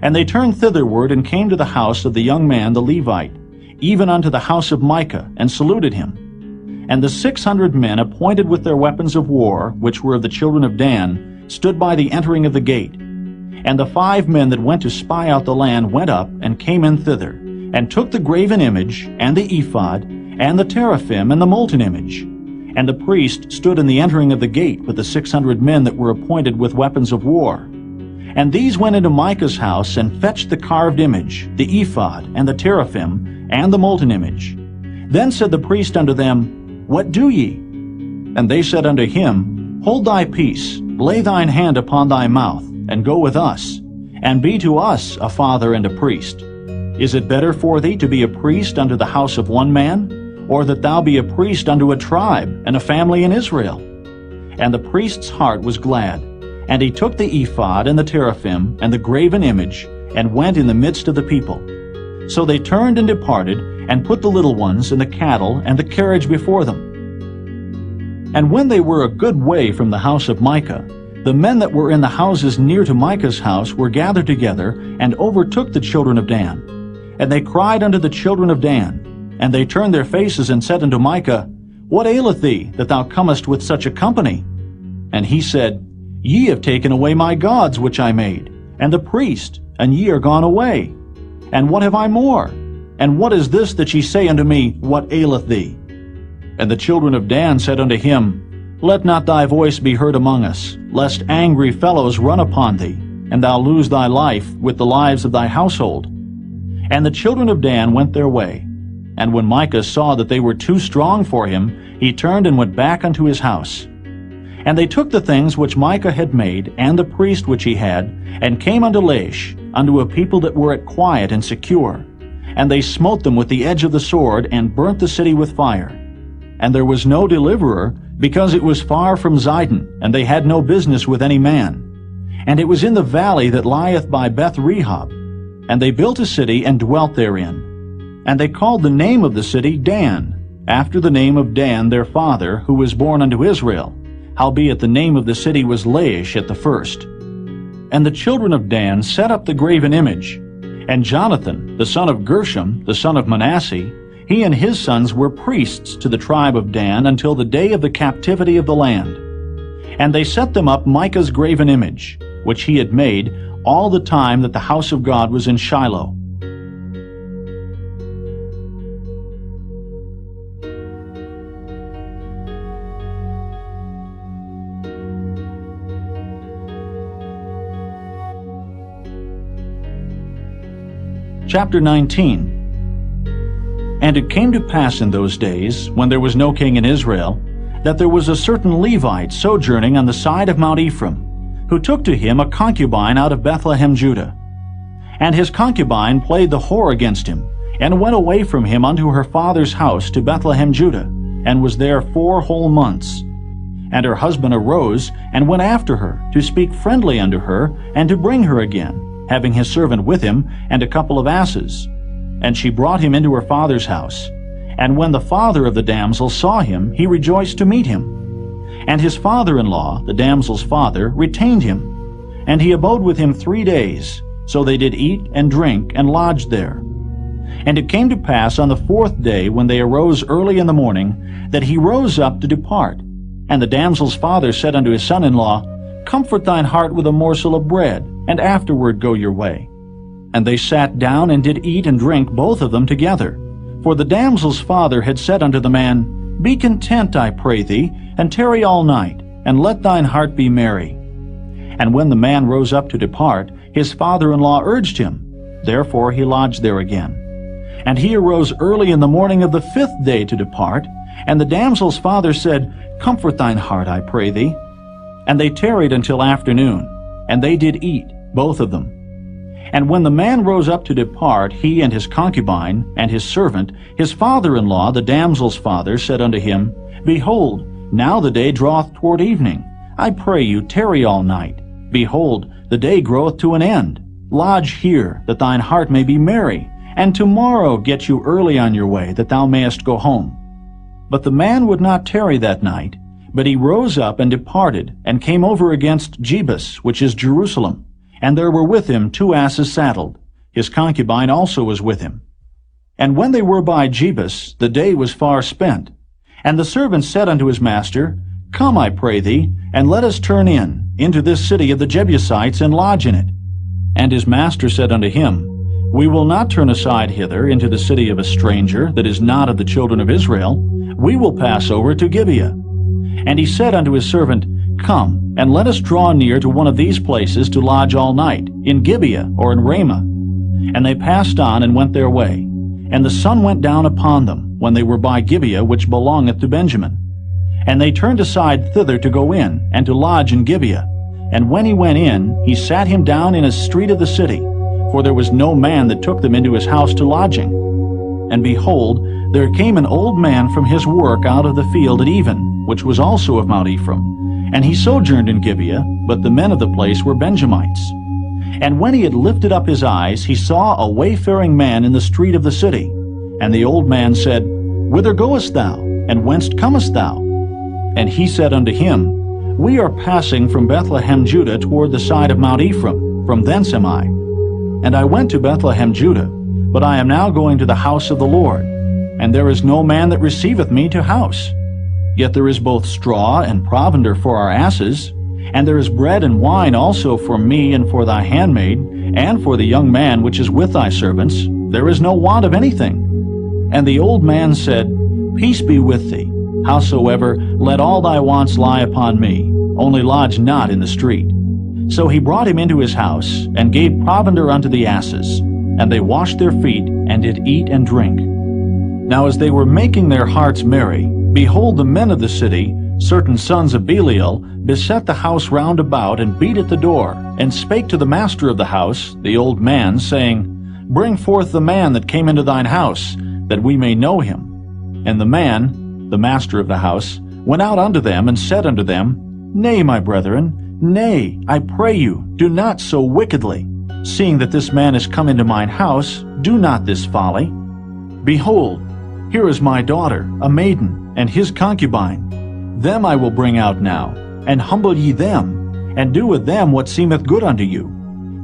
And they turned thitherward, and came to the house of the young man the Levite, even unto the house of Micah, and saluted him. And the 600 men appointed with their weapons of war, which were of the children of Dan, stood by the entering of the gate. And the 5 men that went to spy out the land went up, and came in thither, and took the graven image, and the ephod, and the teraphim, and the molten image. And the priest stood in the entering of the gate with the 600 men that were appointed with weapons of war. And these went into Micah's house, and fetched the carved image, the ephod, and the teraphim, and the molten image. Then said the priest unto them, What do ye? And they said unto him, Hold thy peace, lay thine hand upon thy mouth, and go with us, and be to us a father and a priest. Is it better for thee to be a priest unto the house of one man, or that thou be a priest unto a tribe and a family in Israel? And the priest's heart was glad, and he took the ephod and the teraphim and the graven image, and went in the midst of the people. So they turned and departed, and put the little ones and the cattle and the carriage before them. And when they were a good way from the house of Micah, the men that were in the houses near to Micah's house were gathered together, and overtook the children of Dan. And they cried unto the children of Dan, and they turned their faces, and said unto Micah, What aileth thee, that thou comest with such a company? And he said, Ye have taken away my gods which I made, and the priest, and ye are gone away. And what have I more? And what is this that ye say unto me, What aileth thee? And the children of Dan said unto him, Let not thy voice be heard among us, lest angry fellows run upon thee, and thou lose thy life with the lives of thy household. And the children of Dan went their way. And when Micah saw that they were too strong for him, he turned and went back unto his house. And they took the things which Micah had made, and the priest which he had, and came unto Laish, unto a people that were at quiet and secure. And they smote them with the edge of the sword, and burnt the city with fire. And there was no deliverer, because it was far from Zidon, and they had no business with any man. And it was in the valley that lieth by Beth-rehob. And they built a city, and dwelt therein. And they called the name of the city Dan, after the name of Dan their father, who was born unto Israel. Howbeit the name of the city was Laish at the first. And the children of Dan set up the graven image. And Jonathan, the son of Gershom, the son of Manasseh, he and his sons were priests to the tribe of Dan until the day of the captivity of the land. And they set them up Micah's graven image, which he had made, all the time that the house of God was in Shiloh. Chapter 19. And it came to pass in those days, when there was no king in Israel, that there was a certain Levite sojourning on the side of Mount Ephraim, who took to him a concubine out of Bethlehem, Judah. And his concubine played the whore against him, and went away from him unto her father's house to Bethlehem, Judah, and was there 4 whole months. And her husband arose, and went after her, to speak friendly unto her, and to bring her again, having his servant with him, and a couple of asses. And she brought him into her father's house. And when the father of the damsel saw him, he rejoiced to meet him. And his father-in-law, the damsel's father, retained him. And he abode with him 3 days. So they did eat and drink and lodged there. And it came to pass on the 4th day, when they arose early in the morning, that he rose up to depart. And the damsel's father said unto his son-in-law, Comfort thine heart with a morsel of bread, and afterward go your way. And they sat down and did eat and drink both of them together. For the damsel's father had said unto the man, Be content, I pray thee, and tarry all night, and let thine heart be merry. And when the man rose up to depart, his father-in-law urged him. Therefore he lodged there again. And he arose early in the morning of the 5th day to depart. And the damsel's father said, Comfort thine heart, I pray thee. And they tarried until afternoon, and they did eat, both of them. And when the man rose up to depart, he and his concubine, and his servant, his father-in-law, the damsel's father, said unto him, Behold, now the day draweth toward evening. I pray you, tarry all night. Behold, the day groweth to an end. Lodge here, that thine heart may be merry, and tomorrow get you early on your way, that thou mayest go home. But the man would not tarry that night, but he rose up and departed, and came over against Jebus, which is Jerusalem. And there were with him 2 asses saddled. His concubine also was with him. And when they were by Jebus, the day was far spent. And the servant said unto his master, Come, I pray thee, and let us turn into this city of the Jebusites, and lodge in it. And his master said unto him, We will not turn aside hither into the city of a stranger that is not of the children of Israel. We will pass over to Gibeah. And he said unto his servant, Come, and let us draw near to one of these places to lodge all night, in Gibeah or in Ramah. And they passed on and went their way. And the sun went down upon them, when they were by Gibeah, which belongeth to Benjamin. And they turned aside thither to go in, and to lodge in Gibeah. And when he went in, he sat him down in a street of the city, for there was no man that took them into his house to lodging. And behold, there came an old man from his work out of the field at even, which was also of Mount Ephraim. And he sojourned in Gibeah, but the men of the place were Benjamites. And when he had lifted up his eyes, he saw a wayfaring man in the street of the city. And the old man said, Whither goest thou? And whence comest thou? And he said unto him, We are passing from Bethlehem Judah toward the side of Mount Ephraim. From thence am I. And I went to Bethlehem Judah, but I am now going to the house of the Lord. And there is no man that receiveth me to house. Yet there is both straw and provender for our asses, and there is bread and wine also for me and for thy handmaid, and for the young man which is with thy servants. There is no want of anything. And the old man said, Peace be with thee. Howsoever, let all thy wants lie upon me, only lodge not in the street. So he brought him into his house, and gave provender unto the asses. And they washed their feet, and did eat and drink. Now as they were making their hearts merry, behold, the men of the city, certain sons of Belial, beset the house round about, and beat at the door, and spake to the master of the house, the old man, saying, Bring forth the man that came into thine house, that we may know him. And the man, the master of the house, went out unto them, and said unto them, Nay, my brethren, nay, I pray you, do not so wickedly. Seeing that this man is come into mine house, do not this folly. Behold, here is my daughter, a maiden, and his concubine. Them I will bring out now, and humble ye them, and do with them what seemeth good unto you.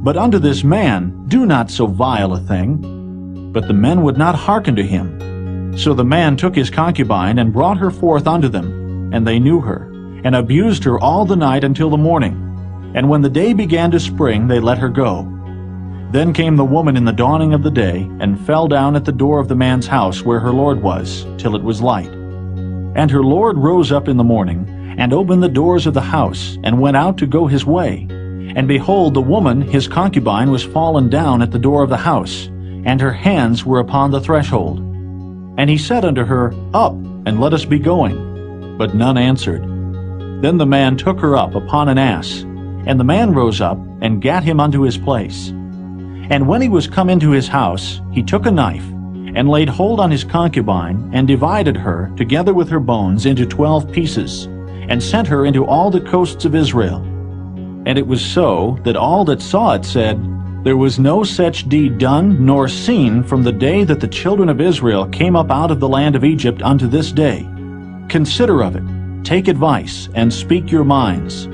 But unto this man do not so vile a thing. But the men would not hearken to him. So the man took his concubine, and brought her forth unto them, and they knew her, and abused her all the night until the morning. And when the day began to spring, they let her go. Then came the woman in the dawning of the day, and fell down at the door of the man's house where her lord was, till it was light. And her lord rose up in the morning, and opened the doors of the house, and went out to go his way. And behold, the woman, his concubine, was fallen down at the door of the house, and her hands were upon the threshold. And he said unto her, Up, and let us be going. But none answered. Then the man took her up upon an ass, and the man rose up, and gat him unto his place. And when he was come into his house, he took a knife, and laid hold on his concubine, and divided her, together with her bones, into 12 pieces, and sent her into all the coasts of Israel. And it was so, that all that saw it said, There was no such deed done nor seen from the day that the children of Israel came up out of the land of Egypt unto this day. Consider of it, take advice, and speak your minds.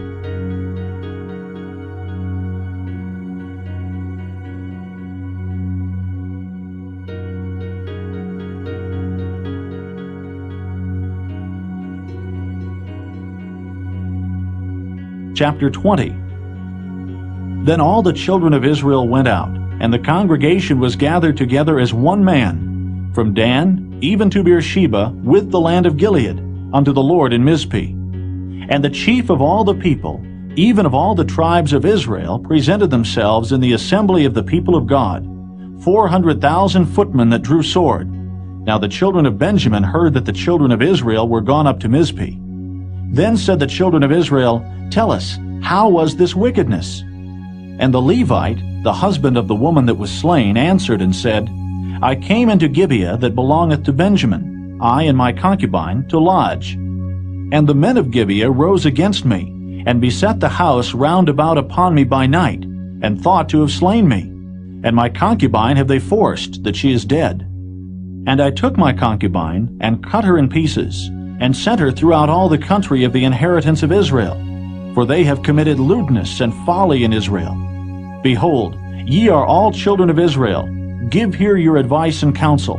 Chapter 20. Then all the children of Israel went out, and the congregation was gathered together as one man, from Dan even to Beersheba, with the land of Gilead, unto the Lord in Mizpeh. And the chief of all the people, even of all the tribes of Israel, presented themselves in the assembly of the people of God, 400,000 footmen that drew sword. Now the children of Benjamin heard that the children of Israel were gone up to Mizpeh. Then said the children of Israel, Tell us, how was this wickedness? And the Levite, the husband of the woman that was slain, answered and said, I came into Gibeah that belongeth to Benjamin, I and my concubine, to lodge. And the men of Gibeah rose against me, and beset the house round about upon me by night, and thought to have slain me. And my concubine have they forced, that she is dead. And I took my concubine, and cut her in pieces, and sent her throughout all the country of the inheritance of Israel. For they have committed lewdness and folly in Israel. Behold, ye are all children of Israel. Give here your advice and counsel.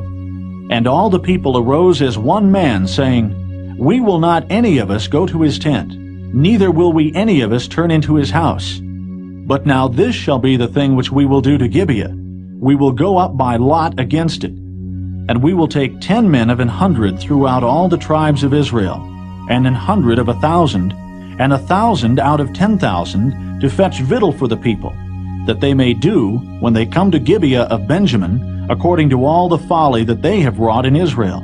And all the people arose as one man, saying, We will not any of us go to his tent, neither will we any of us turn into his house. But now this shall be the thing which we will do to Gibeah. We will go up by lot against it. And we will take 10 men of 100 throughout all the tribes of Israel, and 100 of 1,000, and 1,000 out of 10,000, to fetch victual for the people, that they may do, when they come to Gibeah of Benjamin, according to all the folly that they have wrought in Israel.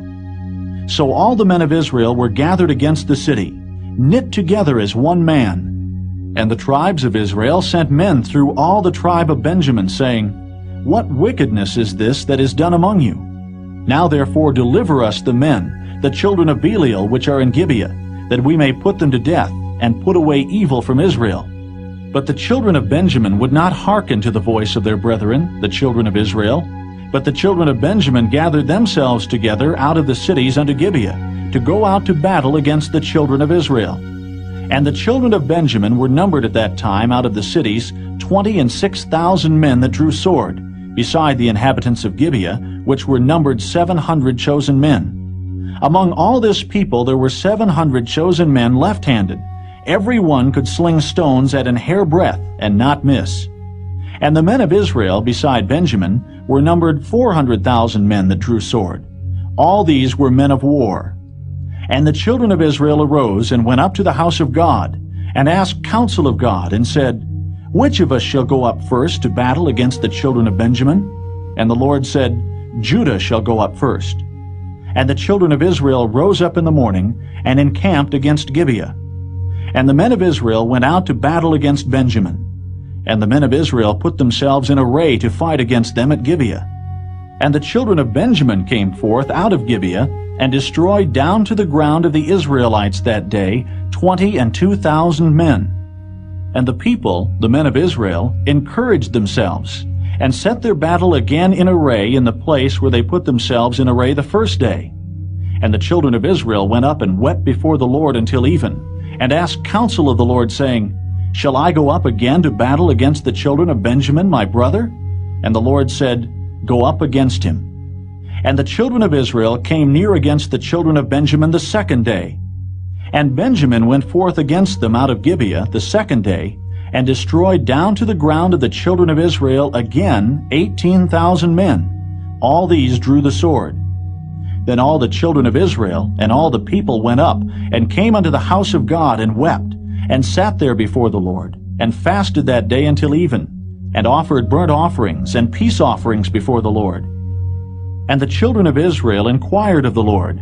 So all the men of Israel were gathered against the city, knit together as one man. And the tribes of Israel sent men through all the tribe of Benjamin, saying, What wickedness is this that is done among you? Now therefore deliver us the men, the children of Belial, which are in Gibeah, that we may put them to death, and put away evil from Israel. But the children of Benjamin would not hearken to the voice of their brethren, the children of Israel. But the children of Benjamin gathered themselves together out of the cities unto Gibeah, to go out to battle against the children of Israel. And the children of Benjamin were numbered at that time out of the cities 26,000 men that drew sword, beside the inhabitants of Gibeah, which were numbered 700 chosen men. Among all this people there were 700 chosen men left-handed. Every one could sling stones at an hairbreadth, and not miss. And the men of Israel, beside Benjamin, were numbered 400,000 men that drew sword. All these were men of war. And the children of Israel arose, and went up to the house of God, and asked counsel of God, and said, Which of us shall go up first to battle against the children of Benjamin? And the Lord said, Judah shall go up first. And the children of Israel rose up in the morning, and encamped against Gibeah. And the men of Israel went out to battle against Benjamin. And the men of Israel put themselves in array to fight against them at Gibeah. And the children of Benjamin came forth out of Gibeah, and destroyed down to the ground of the Israelites that day 22,000 men. And the people, the men of Israel, encouraged themselves, and set their battle again in array in the place where they put themselves in array the first day. And the children of Israel went up and wept before the Lord until even, and asked counsel of the Lord, saying, Shall I go up again to battle against the children of Benjamin my brother? And the Lord said, Go up against him. And the children of Israel came near against the children of Benjamin the second day. And Benjamin went forth against them out of Gibeah the second day, and destroyed down to the ground of the children of Israel again 18,000 men. All these drew the sword. Then all the children of Israel and all the people went up, and came unto the house of God, and wept, and sat there before the Lord, and fasted that day until even, and offered burnt offerings and peace offerings before the Lord. And the children of Israel inquired of the Lord,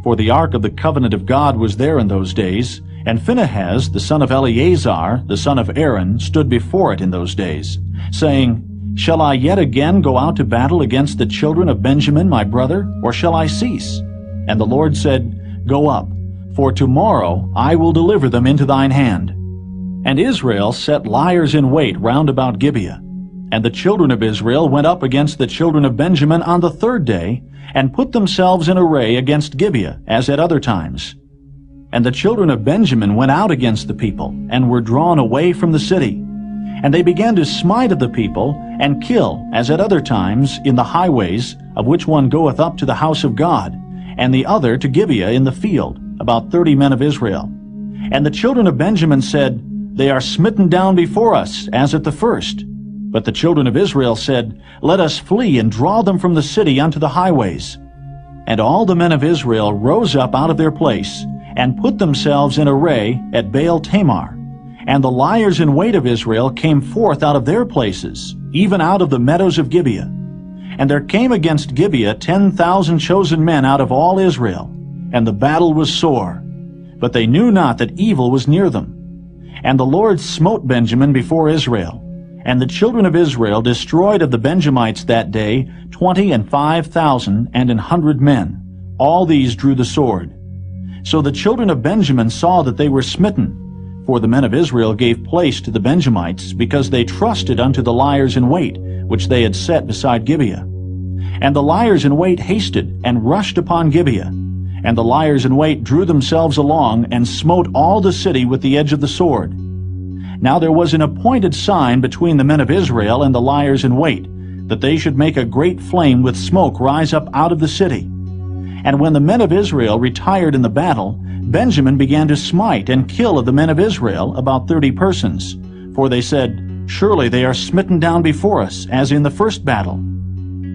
for the ark of the covenant of God was there in those days, and Phinehas, the son of Eleazar, the son of Aaron, stood before it in those days, saying, Shall I yet again go out to battle against the children of Benjamin my brother, or shall I cease? And the Lord said, Go up, for tomorrow I will deliver them into thine hand. And Israel set liers in wait round about Gibeah. And the children of Israel went up against the children of Benjamin on the third day, and put themselves in array against Gibeah, as at other times. And the children of Benjamin went out against the people, and were drawn away from the city. And they began to smite of the people, and kill, as at other times, in the highways, of which one goeth up to the house of God, and the other to Gibeah in the field, about 30 men of Israel. And the children of Benjamin said, They are smitten down before us, as at the first. But the children of Israel said, Let us flee and draw them from the city unto the highways. And all the men of Israel rose up out of their place, and put themselves in array at Baal Tamar. And the liers in wait of Israel came forth out of their places, even out of the meadows of Gibeah. And there came against Gibeah 10,000 chosen men out of all Israel, and the battle was sore. But they knew not that evil was near them. And the Lord smote Benjamin before Israel. And the children of Israel destroyed of the Benjamites that day 25,000 and 100 men. All these drew the sword. So the children of Benjamin saw that they were smitten, for the men of Israel gave place to the Benjamites, because they trusted unto the liers in wait, which they had set beside Gibeah. And the liers in wait hasted, and rushed upon Gibeah. And the liers in wait drew themselves along, and smote all the city with the edge of the sword. Now there was an appointed sign between the men of Israel and the liers in wait, that they should make a great flame with smoke rise up out of the city. And when the men of Israel retired in the battle, Benjamin began to smite and kill of the men of Israel about 30 persons. For they said, Surely they are smitten down before us, as in the first battle.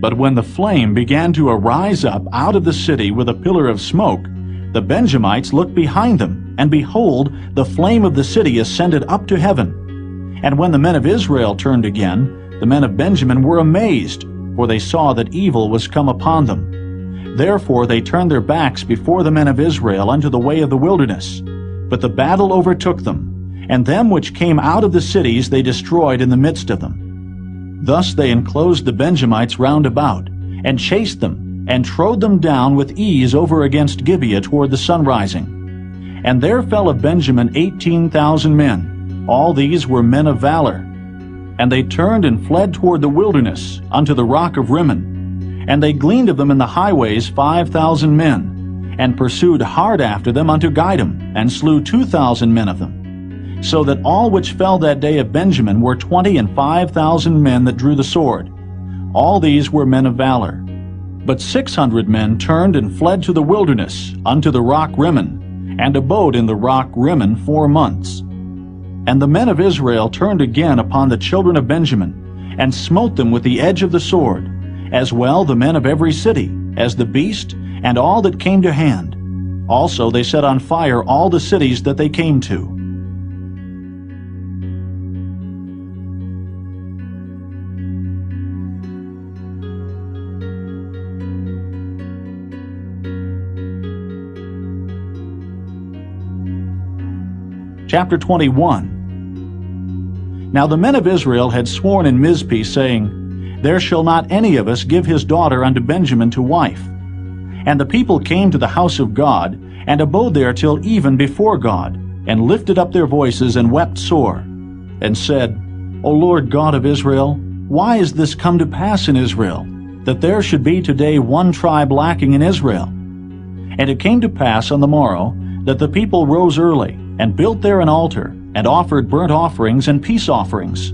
But when the flame began to arise up out of the city with a pillar of smoke, the Benjamites looked behind them, and behold, the flame of the city ascended up to heaven. And when the men of Israel turned again, the men of Benjamin were amazed, for they saw that evil was come upon them. Therefore they turned their backs before the men of Israel unto the way of the wilderness. But the battle overtook them, and them which came out of the cities they destroyed in the midst of them. Thus they enclosed the Benjamites round about, and chased them, and trode them down with ease over against Gibeah toward the sunrising. And there fell of Benjamin 18,000 men. All these were men of valor. And they turned and fled toward the wilderness, unto the rock of Rimmon. And they gleaned of them in the highways 5,000 men, and pursued hard after them unto Gidom, and slew 2,000 men of them. So that all which fell that day of Benjamin were 25,000 men that drew the sword. All these were men of valor. But 600 men turned and fled to the wilderness, unto the rock Rimmon, and abode in the rock Rimmon 4 months. And the men of Israel turned again upon the children of Benjamin, and smote them with the edge of the sword, as well the men of every city, as the beast, and all that came to hand. Also they set on fire all the cities that they came to. Chapter 21. Now the men of Israel had sworn in Mizpeh, saying, There shall not any of us give his daughter unto Benjamin to wife. And the people came to the house of God, and abode there till even before God, and lifted up their voices, and wept sore, and said, O Lord God of Israel, why is this come to pass in Israel, that there should be today one tribe lacking in Israel? And it came to pass on the morrow, that the people rose early, and built there an altar, and offered burnt offerings and peace offerings.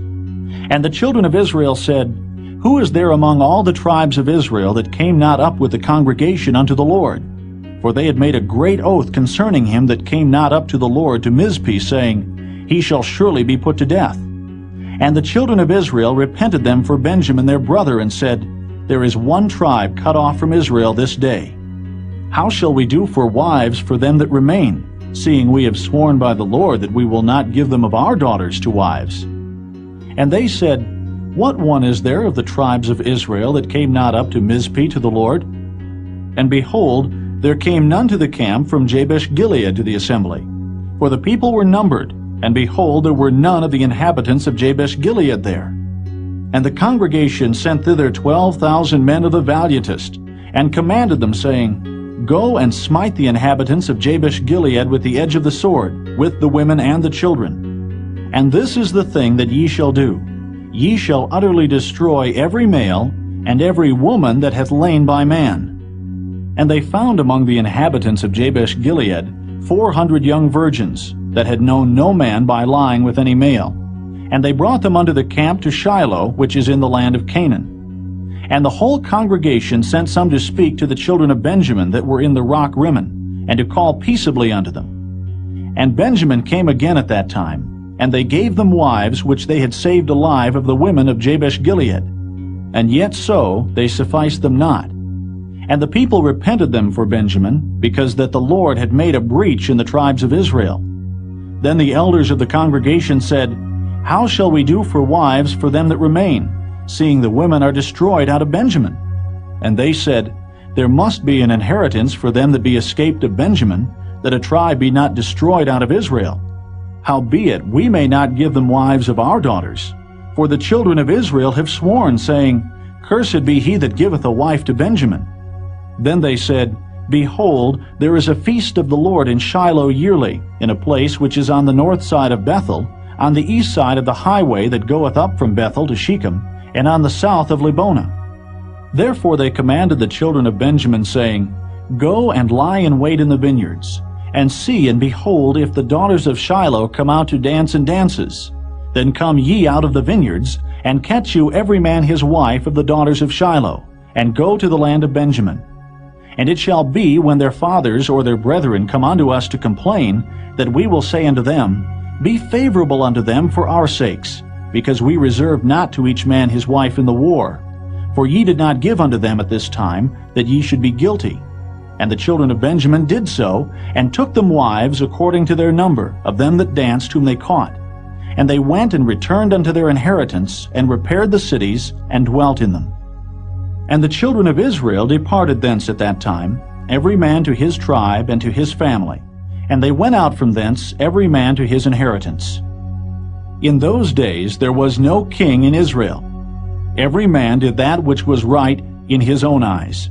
And the children of Israel said, Who is there among all the tribes of Israel that came not up with the congregation unto the Lord? For they had made a great oath concerning him that came not up to the Lord to Mizpeh, saying, He shall surely be put to death. And the children of Israel repented them for Benjamin their brother, and said, There is one tribe cut off from Israel this day. How shall we do for wives for them that remain, seeing we have sworn by the Lord that we will not give them of our daughters to wives? And they said, What one is there of the tribes of Israel that came not up to Mizpeh to the Lord? And behold, there came none to the camp from Jabesh-Gilead to the assembly. For the people were numbered, and behold, there were none of the inhabitants of Jabesh-Gilead there. And the congregation sent thither 12,000 men of the valiantest, and commanded them, saying, Go and smite the inhabitants of Jabesh-Gilead with the edge of the sword, with the women and the children. And this is the thing that ye shall do. Ye shall utterly destroy every male, and every woman that hath lain by man. And they found among the inhabitants of Jabesh-Gilead 400 young virgins, that had known no man by lying with any male. And they brought them unto the camp to Shiloh, which is in the land of Canaan. And the whole congregation sent some to speak to the children of Benjamin that were in the rock Rimmon, and to call peaceably unto them. And Benjamin came again at that time, and they gave them wives which they had saved alive of the women of Jabesh-Gilead. And yet so they sufficed them not. And the people repented them for Benjamin, because that the Lord had made a breach in the tribes of Israel. Then the elders of the congregation said, How shall we do for wives for them that remain, seeing the women are destroyed out of Benjamin? And they said, There must be an inheritance for them that be escaped of Benjamin, that a tribe be not destroyed out of Israel. Howbeit we may not give them wives of our daughters. For the children of Israel have sworn, saying, Cursed be he that giveth a wife to Benjamin. Then they said, Behold, there is a feast of the Lord in Shiloh yearly, in a place which is on the north side of Bethel, on the east side of the highway that goeth up from Bethel to Shechem, and on the south of Lebonah. Therefore they commanded the children of Benjamin, saying, Go and lie in wait in the vineyards, and see and behold if the daughters of Shiloh come out to dance in dances. Then come ye out of the vineyards, and catch you every man his wife of the daughters of Shiloh, and go to the land of Benjamin. And it shall be, when their fathers or their brethren come unto us to complain, that we will say unto them, Be favorable unto them for our sakes, because we reserve not to each man his wife in the war. For ye did not give unto them at this time, that ye should be guilty. And the children of Benjamin did so, and took them wives according to their number, of them that danced whom they caught. And they went and returned unto their inheritance, and repaired the cities, and dwelt in them. And the children of Israel departed thence at that time, every man to his tribe and to his family. And they went out from thence, every man to his inheritance. In those days there was no king in Israel. Every man did that which was right in his own eyes.